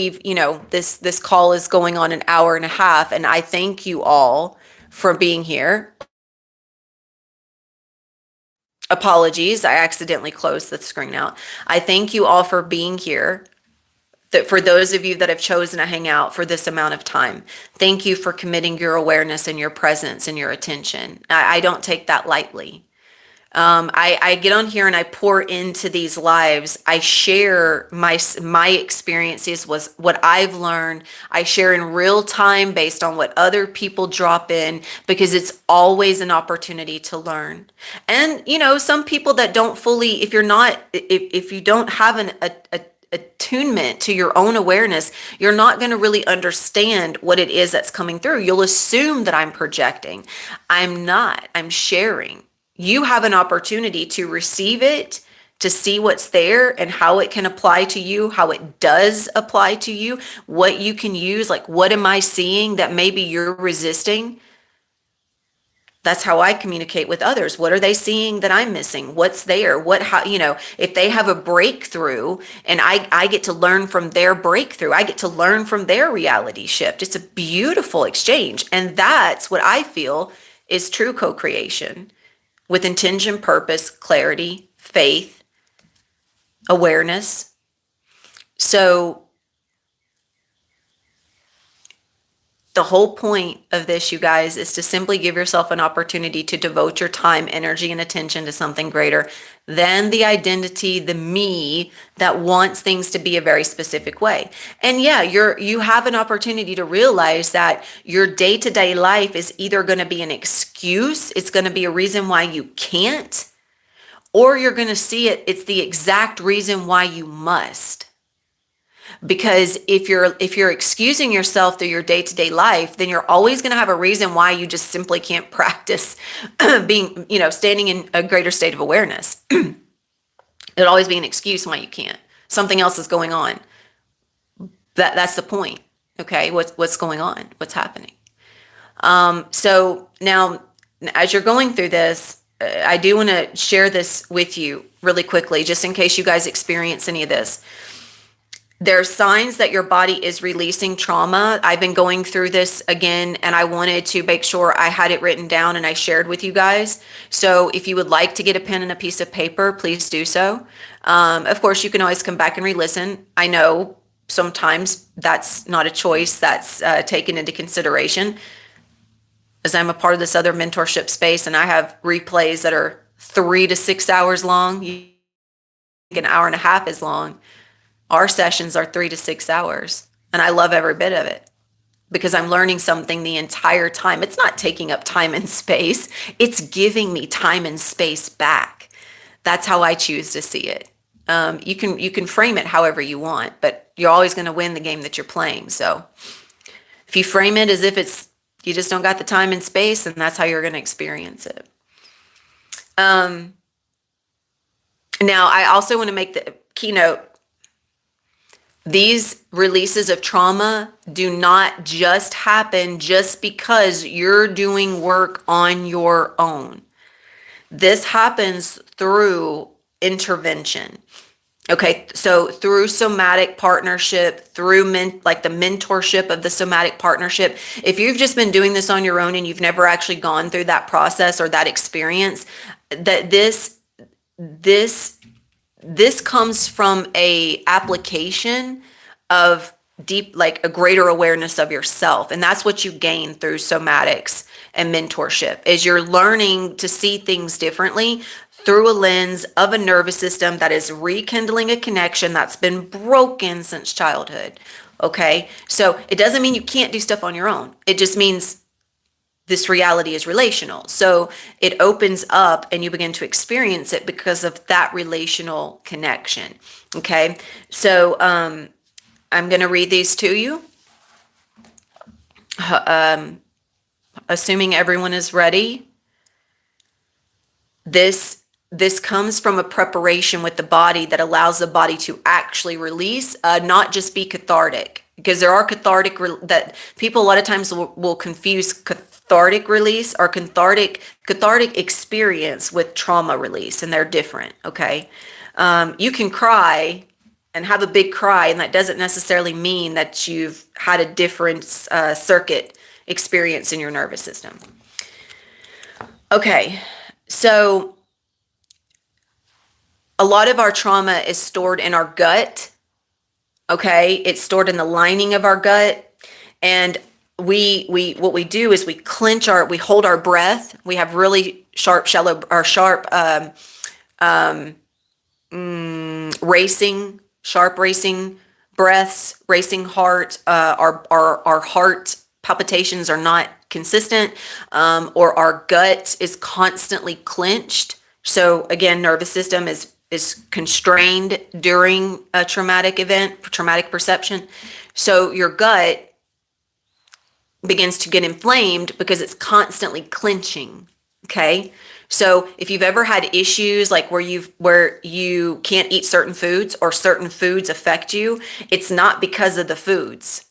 Speaker 1: this call is going on an hour and a half, and I thank you all for being here. Apologies, I accidentally closed the screen out. I thank you all for being here. That for those of you that have chosen to hang out for this amount of time, thank you for committing your awareness and your presence and your attention. I don't take that lightly. I get on here and I pour into these lives. I share my experiences, was what I've learned. I share in real time based on what other people drop in, because it's always an opportunity to learn. And some people that don't fully, if you don't have an attunement to your own awareness, you're not going to really understand what it is that's coming through. You'll assume that I'm projecting. I'm not. I'm sharing. You have an opportunity to receive it, to see what's there and how it can apply to you, how it does apply to you, what you can use, like what am I seeing that maybe you're resisting? That's how I communicate with others. What are they seeing that I'm missing? What's there? If they have a breakthrough and I get to learn from their breakthrough, I get to learn from their reality shift. It's a beautiful exchange. And that's what I feel is true co-creation with intention, purpose, clarity, faith, awareness. So The whole point of this, you guys, is to simply give yourself an opportunity to devote your time, energy, and attention to something greater than the identity, the me that wants things to be a very specific way. And yeah, you have an opportunity to realize that your day-to-day life is either going to be an excuse, it's going to be a reason why you can't, or you're going to see it's the exact reason why you must. Because if you're excusing yourself through your day-to-day life, then you're always going to have a reason why you just simply can't practice being, standing in a greater state of awareness. It'll always be an excuse why you can't. Something else is going on. That's the point. Okay, what's going on? What's happening? So now, as you're going through this, I do want to share this with you really quickly, just in case you guys experience any of this. There are signs that your body is releasing trauma. I've been going through this again, and I wanted to make sure I had it written down and I shared with you guys. So if you would like to get a pen and a piece of paper, please do so. Of course, you can always come back and re-listen. I know sometimes that's not a choice that's taken into consideration, as I'm a part of this other mentorship space, and I have replays that are 3 to 6 hours long. An hour and a half is long. Our sessions are 3 to 6 hours, and I love every bit of it because I'm learning something the entire time. It's not taking up time and space. It's giving me time and space back. That's how I choose to see it. You can frame it however you want, but you're always going to win the game that you're playing. So if you frame it as if you just don't got the time and space, and that's how you're going to experience it. Now, I also want to make the keynote. These releases of trauma do not just happen just because you're doing work on your own. This happens through intervention. Okay, so through somatic partnership, through the mentorship of the somatic partnership. If you've just been doing this on your own and you've never actually gone through that process or that experience, that this comes from a application of deep, like a greater awareness of yourself. And that's what you gain through somatics and mentorship, is you're learning to see things differently through a lens of a nervous system that is rekindling a connection that's been broken since childhood. Okay. So it doesn't mean you can't do stuff on your own. It just means this reality is relational. So it opens up and you begin to experience it because of that relational connection. Okay. So I'm going to read these to you. Assuming everyone is ready. This comes from a preparation with the body that allows the body to actually release, not just be cathartic. Because there are cathartic that people a lot of times will confuse cathartic release or cathartic experience with trauma release, and they're different. Okay, you can cry and have a big cry, and that doesn't necessarily mean that you've had a different circuit experience in your nervous system. Okay, so a lot of our trauma is stored in our gut. Okay, it's stored in the lining of our gut, and we what we do is we hold our breath. We have really sharp racing breaths, racing heart. Our heart palpitations are not consistent, or our gut is constantly clenched. So again, nervous system is constrained during a traumatic event, traumatic perception. So your gut begins to get inflamed because it's constantly clenching. Okay. So if you've ever had issues like where you can't eat certain foods or certain foods affect you, it's not because of the foods.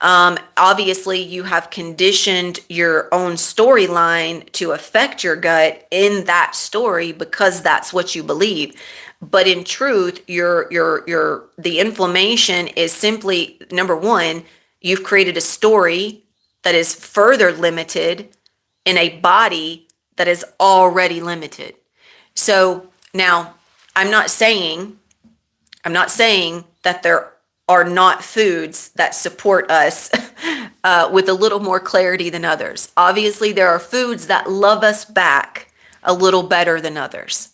Speaker 1: Obviously you have conditioned your own storyline to affect your gut in that story because that's what you believe. But in truth, the inflammation is simply, number one, you've created a story that is further limited in a body that is already limited. So now I'm not saying that there are not foods that support us with a little more clarity than others. Obviously, there are foods that love us back a little better than others.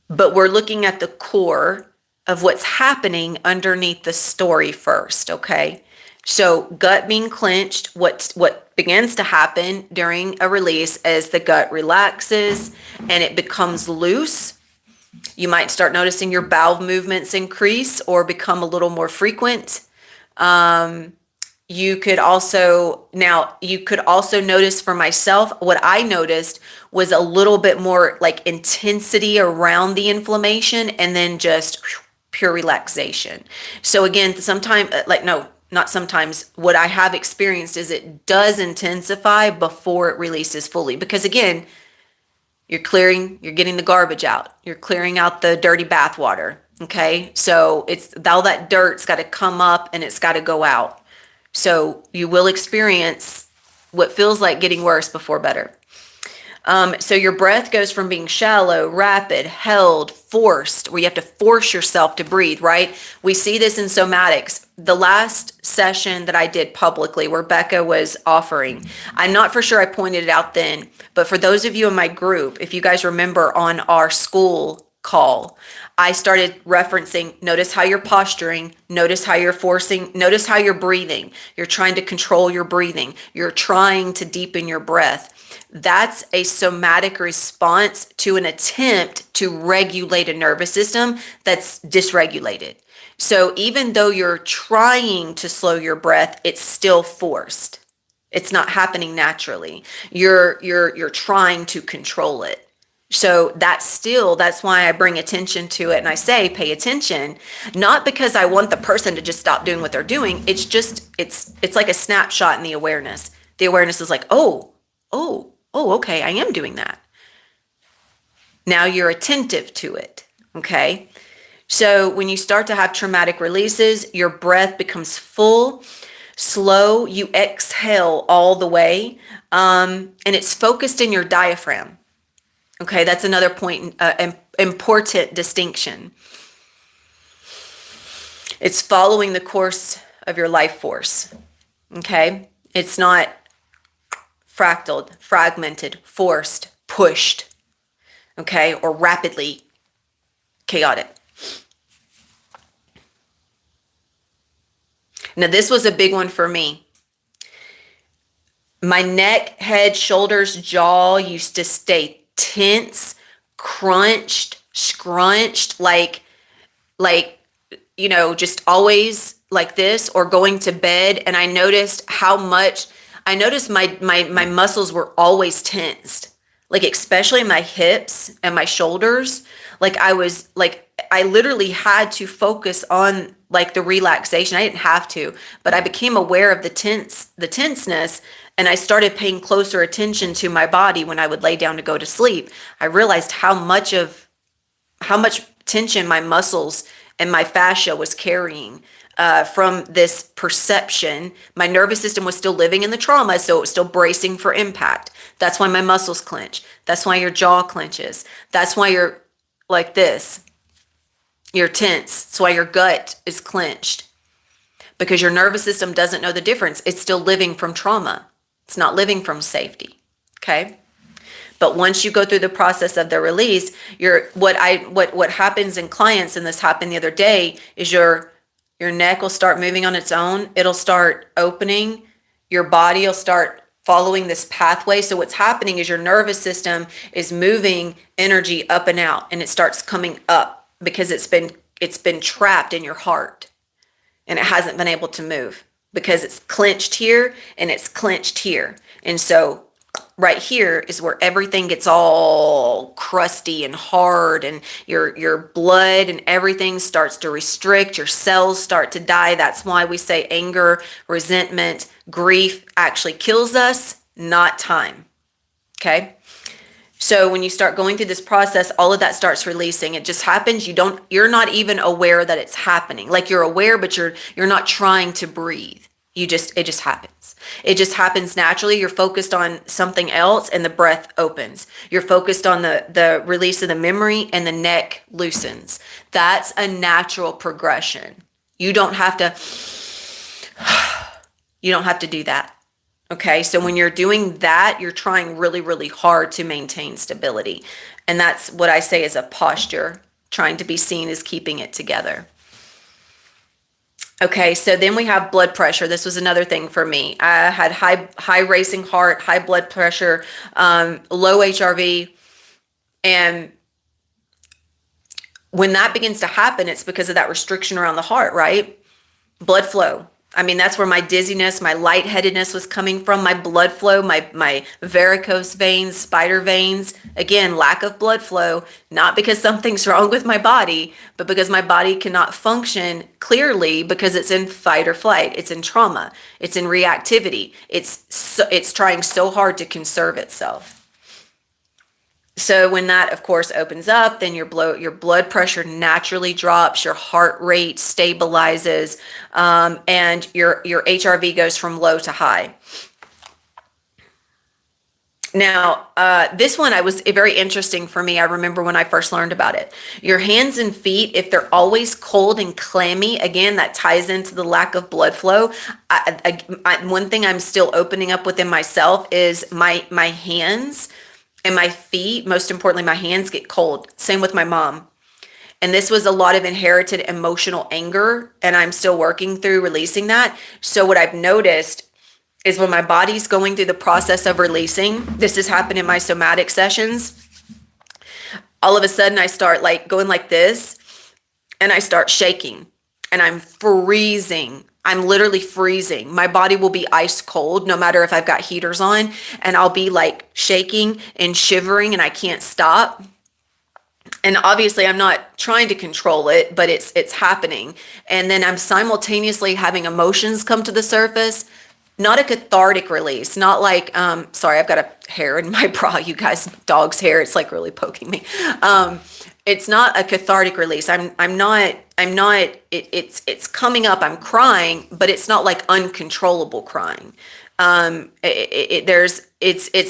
Speaker 1: But we're looking at the core of what's happening underneath the story first, okay? So gut being clenched, what begins to happen during a release is the gut relaxes and it becomes loose. You might start noticing your bowel movements increase or become a little more frequent. You could also notice for myself, what I noticed was a little bit more like intensity around the inflammation and then just pure relaxation. So again, not sometimes, what I have experienced is it does intensify before it releases fully. Because again, you're getting the garbage out. You're clearing out the dirty bath water. Okay. So it's all that dirt's got to come up and it's got to go out. So you will experience what feels like getting worse before better. So your breath goes from being shallow, rapid, held, forced, where you have to force yourself to breathe, right? We see this in somatics. The last session that I did publicly where Becca was offering, I'm not for sure I pointed it out then, but for those of you in my group, if you guys remember on our school call, I started referencing, notice how you're posturing, notice how you're forcing, notice how you're breathing. You're trying to control your breathing. You're trying to deepen your breath. That's a somatic response to an attempt to regulate a nervous system that's dysregulated. So even though you're trying to slow your breath, it's still forced. It's not happening naturally. You're trying to control it. So that's why I bring attention to it and I say, pay attention, not because I want the person to just stop doing what they're doing. It's just, it's like a snapshot in the awareness. The awareness is like, oh, okay, I am doing that. Now you're attentive to it, okay? So when you start to have traumatic releases, your breath becomes full, slow, you exhale all the way, and it's focused in your diaphragm. Okay, that's another point, important distinction. It's following the course of your life force. Okay, it's not fractaled, fragmented, forced, pushed, okay, or rapidly chaotic. Now, this was a big one for me. My neck, head, shoulders, jaw used to stay tense, crunched, scrunched, like, just always like this, or going to bed. And I noticed my muscles were always tensed, like, especially my hips and my shoulders. Like I literally had to focus on like the relaxation. I didn't have to, but I became aware of the tenseness. And I started paying closer attention to my body when I would lay down to go to sleep. I realized how much tension my muscles and my fascia was carrying from this perception. My nervous system was still living in the trauma, so it was still bracing for impact. That's why my muscles clench. That's why your jaw clenches. That's why you're like this. You're tense. That's why your gut is clenched. Because your nervous system doesn't know the difference. It's still living from trauma. It's not living from safety, okay? But once you go through the process of the release, what happens in clients, and this happened the other day, is your neck will start moving on its own. It'll start opening. Your body will start following this pathway. So what's happening is your nervous system is moving energy up and out, and it starts coming up because it's been trapped in your heart, and it hasn't been able to move. Because it's clenched here and it's clenched here. And so right here is where everything gets all crusty and hard, and your blood and everything starts to restrict. Your cells start to die. That's why we say anger, resentment, grief actually kills us, not time. Okay? So when you start going through this process, all of that starts releasing. It just happens. You're not even aware that it's happening. Like, you're aware, but you're not trying to breathe. It just happens. It just happens naturally. You're focused on something else and the breath opens. You're focused on the release of the memory and the neck loosens. That's a natural progression. You don't have to You don't have to do that. Okay, so when you're doing that, you're trying really, really hard to maintain stability. And that's what I say is a posture, trying to be seen as keeping it together. Okay, so then we have blood pressure. This was another thing for me. I had high racing heart, high blood pressure, low HRV. And when that begins to happen, it's because of that restriction around the heart, right? Blood flow. I mean, that's where my dizziness, my lightheadedness was coming from, my blood flow, my varicose veins, spider veins. Again, lack of blood flow, not because something's wrong with my body, but because my body cannot function clearly because it's in fight or flight. It's in trauma. It's in reactivity. It's trying so hard to conserve itself. So when that, of course, opens up, then your blood pressure naturally drops, your heart rate stabilizes, and your HRV goes from low to high. Now, this one was very interesting for me. I remember when I first learned about it. Your hands and feet, if they're always cold and clammy, again, that ties into the lack of blood flow. One thing I'm still opening up within myself is my hands and my feet, most importantly, my hands get cold. Same with my mom. And this was a lot of inherited emotional anger, and I'm still working through releasing that. So what I've noticed is when my body's going through the process of releasing, this has happened in my somatic sessions, all of a sudden I start like going like this, and I start shaking, and I'm freezing. I'm literally freezing. My body will be ice cold no matter if I've got heaters on, and I'll be like shaking and shivering and I can't stop. And obviously I'm not trying to control it, but it's happening. And then I'm simultaneously having emotions come to the surface, not a cathartic release, not like, sorry, I've got a hair in my bra, you guys, dog's hair. It's like really poking me. It's not a cathartic release. It's coming up. I'm crying, but it's not like uncontrollable crying. There's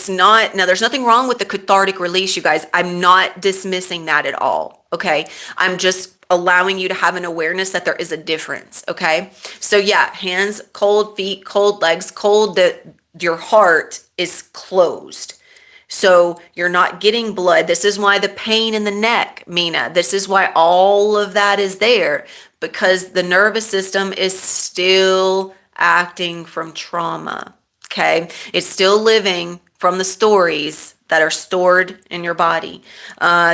Speaker 1: nothing wrong with the cathartic release, you guys. I'm not dismissing that at all. Okay. I'm just allowing you to have an awareness that there is a difference. Okay. So yeah, hands cold, feet cold, legs cold, your heart is closed. So you're not getting blood. This is why the pain in the neck, Mina. This is why all of that is there, because the nervous system is still acting from trauma. Okay. It's still living from the stories that are stored in your body.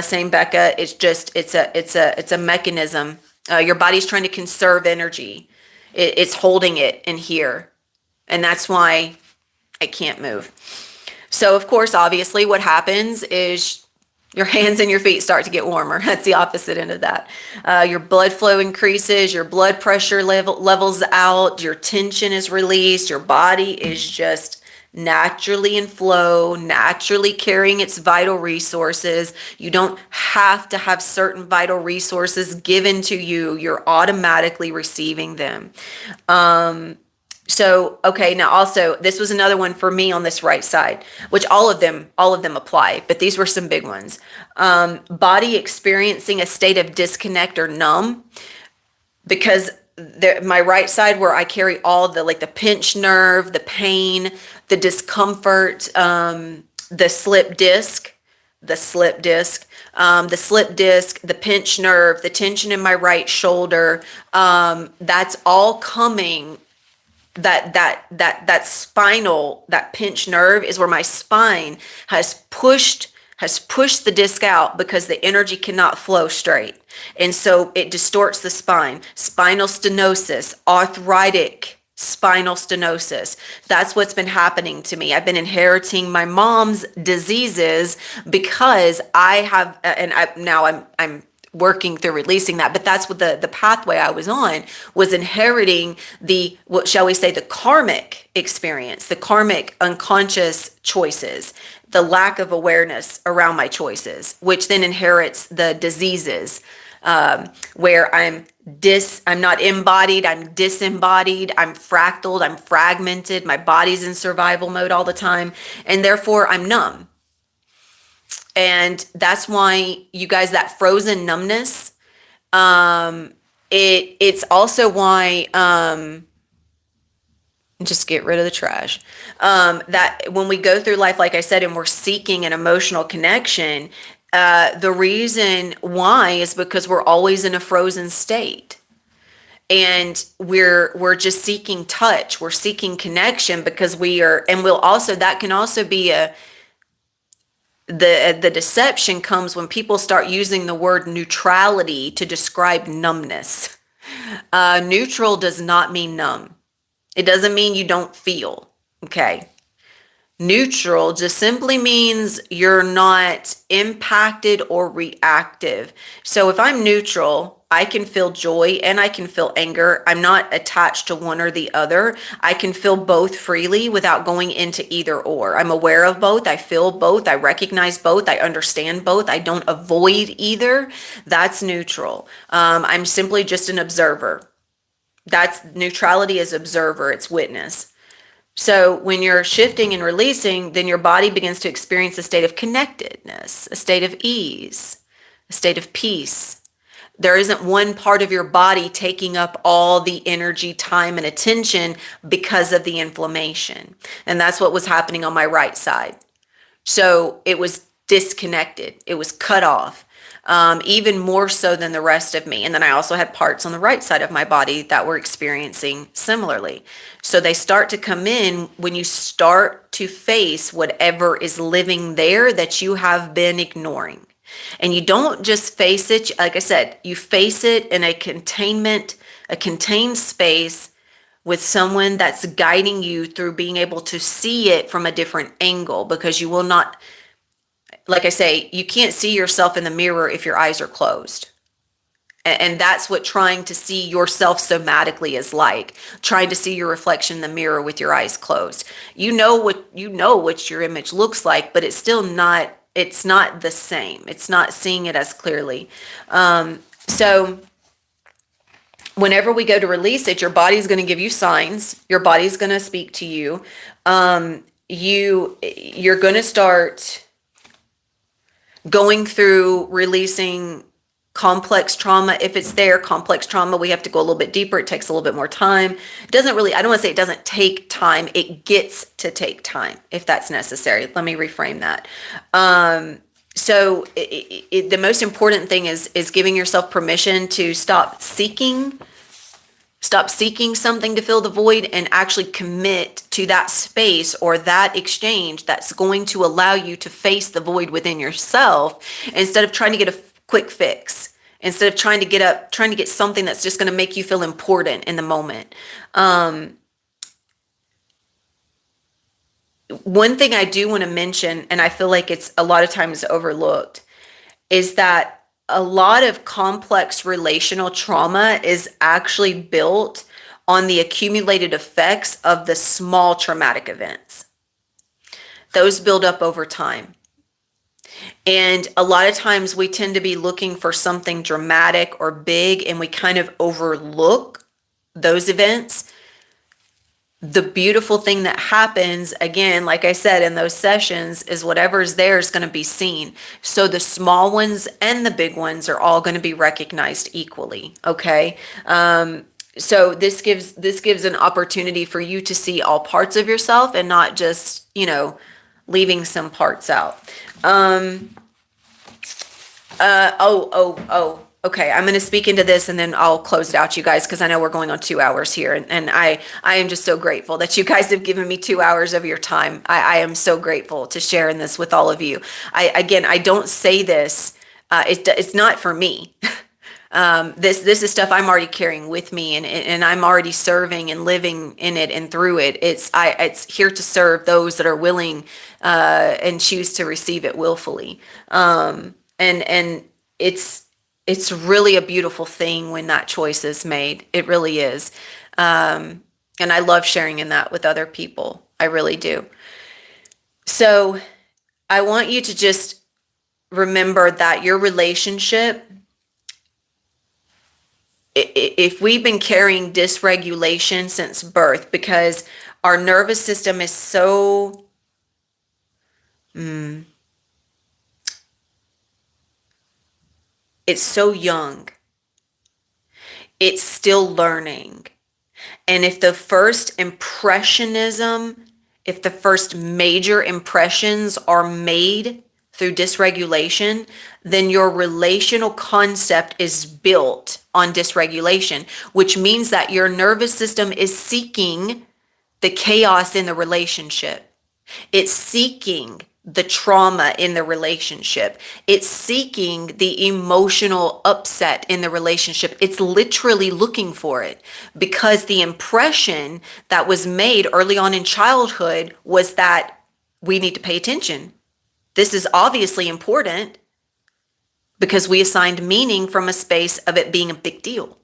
Speaker 1: Same, Becca. It's a mechanism. Your body's trying to conserve energy. It's holding it in here. And that's why I can't move. So of course, obviously what happens is your hands and your feet start to get warmer. That's the opposite end of that. Your blood flow increases, your blood pressure levels out, your tension is released, your body is just naturally in flow, naturally carrying its vital resources. You don't have to have certain vital resources given to you. You're automatically receiving them. So, okay, now also, this was another one for me on this right side, which all of them apply, but these were some big ones. Body experiencing a state of disconnect or numb, because my right side where I carry all the pinch nerve, the pain, the discomfort, the slip disc, the pinch nerve, the tension in my right shoulder, that's all coming. That spinal, that pinch nerve is where my spine has pushed the disc out because the energy cannot flow straight. And so it distorts the spine. Spinal stenosis, arthritic spinal stenosis. That's what's been happening to me. I've been inheriting my mom's diseases because I'm working through releasing that, but that's what the pathway I was on was, inheriting the, what shall we say, the karmic experience, the karmic unconscious choices, the lack of awareness around my choices, which then inherits the diseases, where I'm not embodied, I'm disembodied, I'm fractaled, I'm fragmented, my body's in survival mode all the time, and therefore I'm numb. And that's why, you guys, that frozen numbness, it's also why Just get rid of the trash. That when we go through life, like I said, and we're seeking an emotional connection, the reason why is because we're always in a frozen state. And we're just seeking touch. We're seeking connection because we are, and we'll also, that can also be the deception comes when people start using the word neutrality to describe numbness. Neutral does not mean numb. It doesn't mean you don't feel. Okay. Neutral just simply means you're not impacted or reactive. So if I'm neutral, I can feel joy and I can feel anger. I'm not attached to one or the other. I can feel both freely without going into either or. I'm aware of both. I feel both. I recognize both. I understand both. I don't avoid either. That's neutral. I'm simply just an observer. That's neutrality is observer. It's witness. So when you're shifting and releasing, then your body begins to experience a state of connectedness, a state of ease, a state of peace. There isn't one part of your body taking up all the energy, time, and attention because of the inflammation. And that's what was happening on my right side. So it was disconnected. It was cut off. Even more so than the rest of me. And then I also had parts on the right side of my body that were experiencing similarly. So they start to come in when you start to face whatever is living there that you have been ignoring. And you don't just face it, like I said, you face it in a contained space with someone that's guiding you through being able to see it from a different angle, because you will not, like I say, you can't see yourself in the mirror if your eyes are closed. And that's what trying to see yourself somatically is like, trying to see your reflection in the mirror with your eyes closed. You know what your image looks like, but it's not the same. It's not seeing it as clearly. So whenever we go to release it, your body's going to give you signs. Your body's going to speak to you. You're going to start going through releasing complex trauma. If it's there, complex trauma, we have to go a little bit deeper. It takes a little bit more time. It doesn't really, I don't want to say it doesn't take time. It gets to take time if that's necessary. Let me reframe that. So the most important thing is giving yourself permission to stop seeking something to fill the void and actually commit to that space or that exchange that's going to allow you to face the void within yourself, instead of trying to get a quick fix, instead of trying to get something that's just going to make you feel important in the moment. One thing I do want to mention, and I feel like it's a lot of times overlooked, is that a lot of complex relational trauma is actually built on the accumulated effects of the small traumatic events. Those build up over time. And a lot of times we tend to be looking for something dramatic or big, and we kind of overlook those events. The beautiful thing that happens, again, like I said, in those sessions, is whatever's there is going to be seen. So the small ones and the big ones are all going to be recognized equally. Okay. So this gives an opportunity for you to see all parts of yourself and not just, leaving some parts out. Okay, I'm going to speak into this and then I'll close it out, you guys, because I know we're going on 2 hours here. And I am just so grateful that you guys have given me 2 hours of your time. I am so grateful to share in this with all of you. I don't say this, it's not for me. This is stuff I'm already carrying with me, and I'm already serving and living in it and through it. It's here to serve those that are willing and choose to receive it willfully. And it's really a beautiful thing when that choice is made. It really is. And I love sharing in that with other people. I really do. So I want you to just remember that your relationship, if we've been carrying dysregulation since birth, because our nervous system is so it's so young, it's still learning. And if the first impressionism, if the first major impressions are made through dysregulation, then your relational concept is built on dysregulation, which means that your nervous system is seeking the chaos in the relationship. It's seeking the trauma in the relationship. It's seeking the emotional upset in the relationship. It's literally looking for it because the impression that was made early on in childhood was that we need to pay attention. This is obviously important because we assigned meaning from a space of it being a big deal.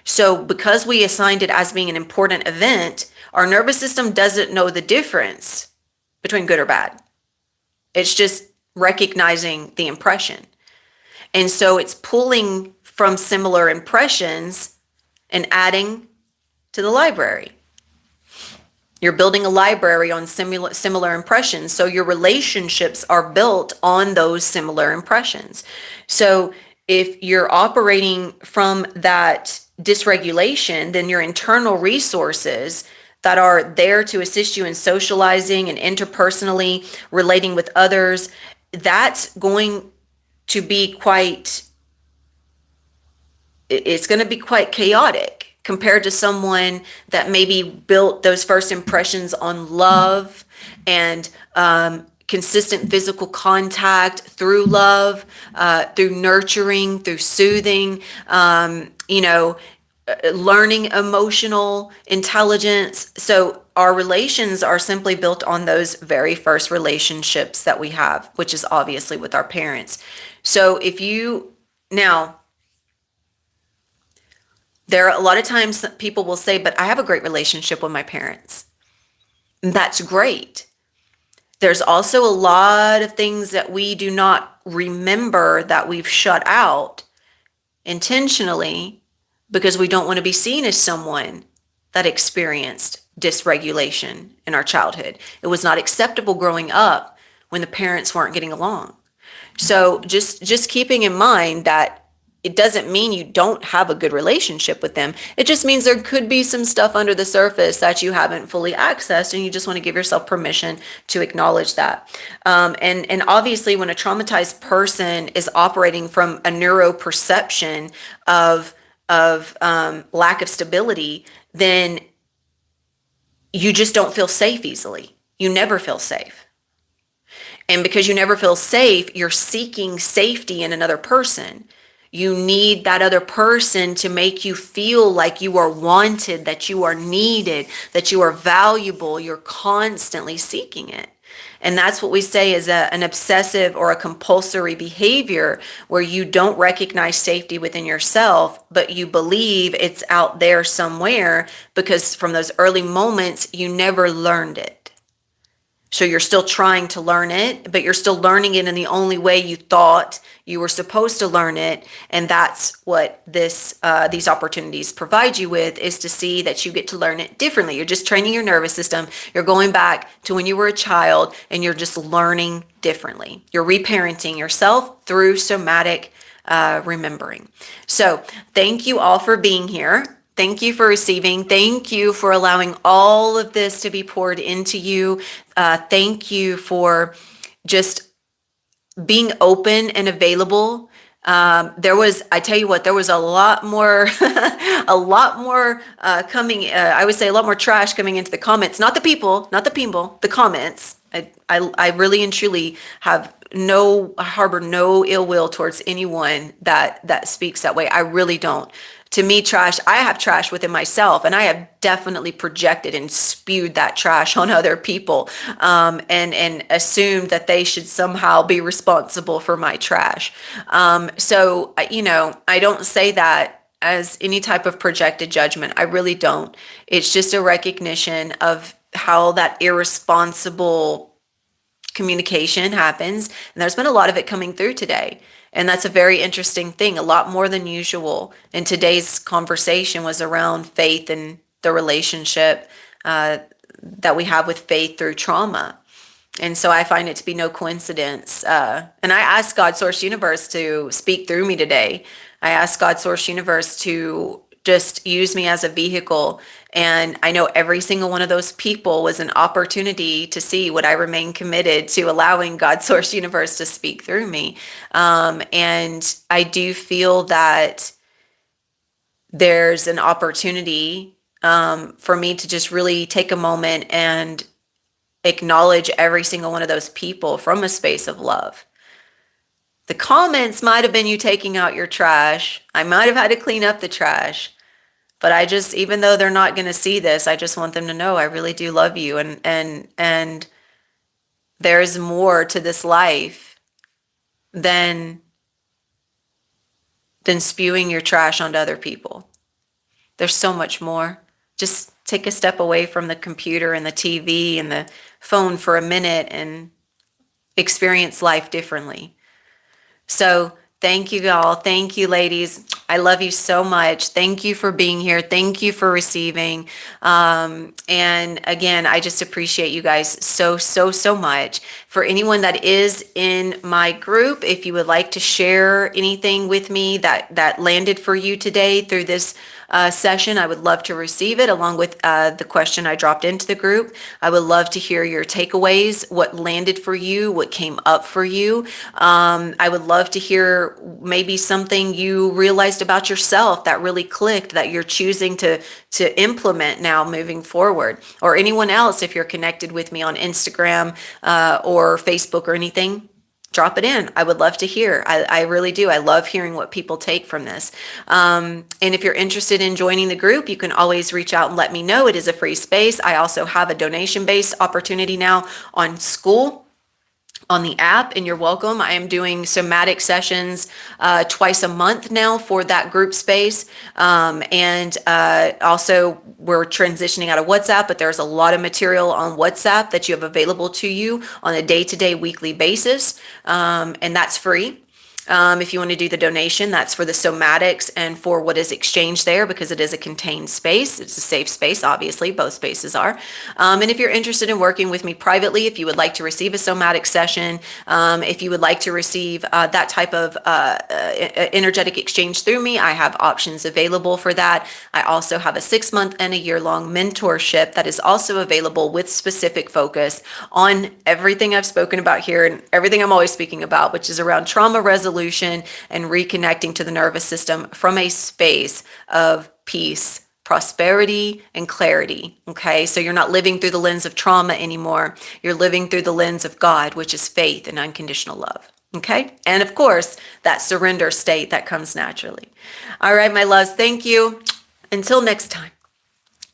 Speaker 1: So because we assigned it as being an important event, our nervous system doesn't know the difference between good or bad. It's just recognizing the impression. And so it's pulling from similar impressions and adding to the library. You're building a library on similar impressions. So your relationships are built on those similar impressions. So if you're operating from that dysregulation, then your internal resources that are there to assist you in socializing and interpersonally relating with others, that's going to be it's going to be quite chaotic compared to someone that maybe built those first impressions on love and consistent physical contact through love, through nurturing, through soothing, learning emotional intelligence. So our relations are simply built on those very first relationships that we have, which is obviously with our parents. So now, there are a lot of times people will say, but I have a great relationship with my parents. And that's great. There's also a lot of things that we do not remember that we've shut out intentionally because we don't want to be seen as someone that experienced dysregulation in our childhood. It was not acceptable growing up when the parents weren't getting along. So just keeping in mind that it doesn't mean you don't have a good relationship with them. It just means there could be some stuff under the surface that you haven't fully accessed, and you just want to give yourself permission to acknowledge that. And obviously, when a traumatized person is operating from a neuroperception of lack of stability, then you just don't feel safe easily. You never feel safe. And because you never feel safe, you're seeking safety in another person. You need that other person to make you feel like you are wanted, that you are needed, that you are valuable. You're constantly seeking it. And that's what we say is an obsessive or a compulsory behavior where you don't recognize safety within yourself, but you believe it's out there somewhere because from those early moments, you never learned it. So you're still trying to learn it, but you're still learning it in the only way you thought you were supposed to learn it. And that's what these opportunities provide you with, is to see that you get to learn it differently. You're just training your nervous system. You're going back to when you were a child and you're just learning differently. You're reparenting yourself through somatic remembering. So thank you all for being here. Thank you for receiving. Thank you for allowing all of this to be poured into you. Thank you for just being open and available. I tell you what, there was a lot more, coming, I would say a lot more trash coming into the comments, not the people, the comments. I really and truly harbor no ill will towards anyone that speaks that way. I really don't. To me, I have trash within myself, and I have definitely projected and spewed that trash on other people, and assumed that they should somehow be responsible for my trash. So, I don't say that as any type of projected judgment. I really don't. It's just a recognition of how that irresponsible communication happens. And there's been a lot of it coming through today. And that's a very interesting thing, a lot more than usual. And today's conversation was around faith and the relationship that we have with faith through trauma. And so I find it to be no coincidence. And I asked God, Source, Universe to speak through me today. I asked God, Source, Universe to just use me as a vehicle. And I know every single one of those people was an opportunity to see would I remain committed to allowing God, source, universe to speak through me. And I do feel that there's an opportunity for me to just really take a moment and acknowledge every single one of those people from a space of love. The comments might have been you taking out your trash. I might have had to clean up the trash. But I just, even though they're not going to see this, I just want them to know I really do love you. And there's more to this life than spewing your trash onto other people. There's so much more. Just take a step away from the computer and the TV and the phone for a minute and experience life differently. So thank you all. Thank you, ladies. I love you so much. Thank you for being here. Thank you for receiving. And again, I just appreciate you guys so much. For anyone that is in my group, if you would like to share anything with me that landed for you today through this session, I would love to receive it along with the question I dropped into the group. I would love to hear your takeaways, what landed for you, what came up for you. I would love to hear maybe something you realized about yourself that really clicked that you're choosing to implement now moving forward. Or anyone else, if you're connected with me on Instagram or Facebook or anything, drop it in. I would love to hear. I really do. I love hearing what people take from this. And if you're interested in joining the group, you can always reach out and let me know. It is a free space. I also have a donation-based opportunity now on School on the app, and you're welcome. I am doing somatic sessions twice a month now for that group space. And also we're transitioning out of WhatsApp, but there's a lot of material on WhatsApp that you have available to you on a day-to-day, weekly basis. And that's free. If you want to do the donation, that's for the somatics and for what is exchanged there, because it is a contained space. It's a safe space, obviously, both spaces are. And if you're interested in working with me privately, if you would like to receive a somatic session, if you would like to receive that type of energetic exchange through me, I have options available for that. I also have a 6-month and a year-long mentorship that is also available with specific focus on everything I've spoken about here and everything I'm always speaking about, which is around trauma resolution and reconnecting to the nervous system from a space of peace, prosperity, and clarity. Okay, so you're not living through the lens of trauma anymore. You're living through the lens of God, which is faith and unconditional love. Okay, and of course, that surrender state that comes naturally. All right, my loves, thank you. Until next time,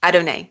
Speaker 1: Adonai.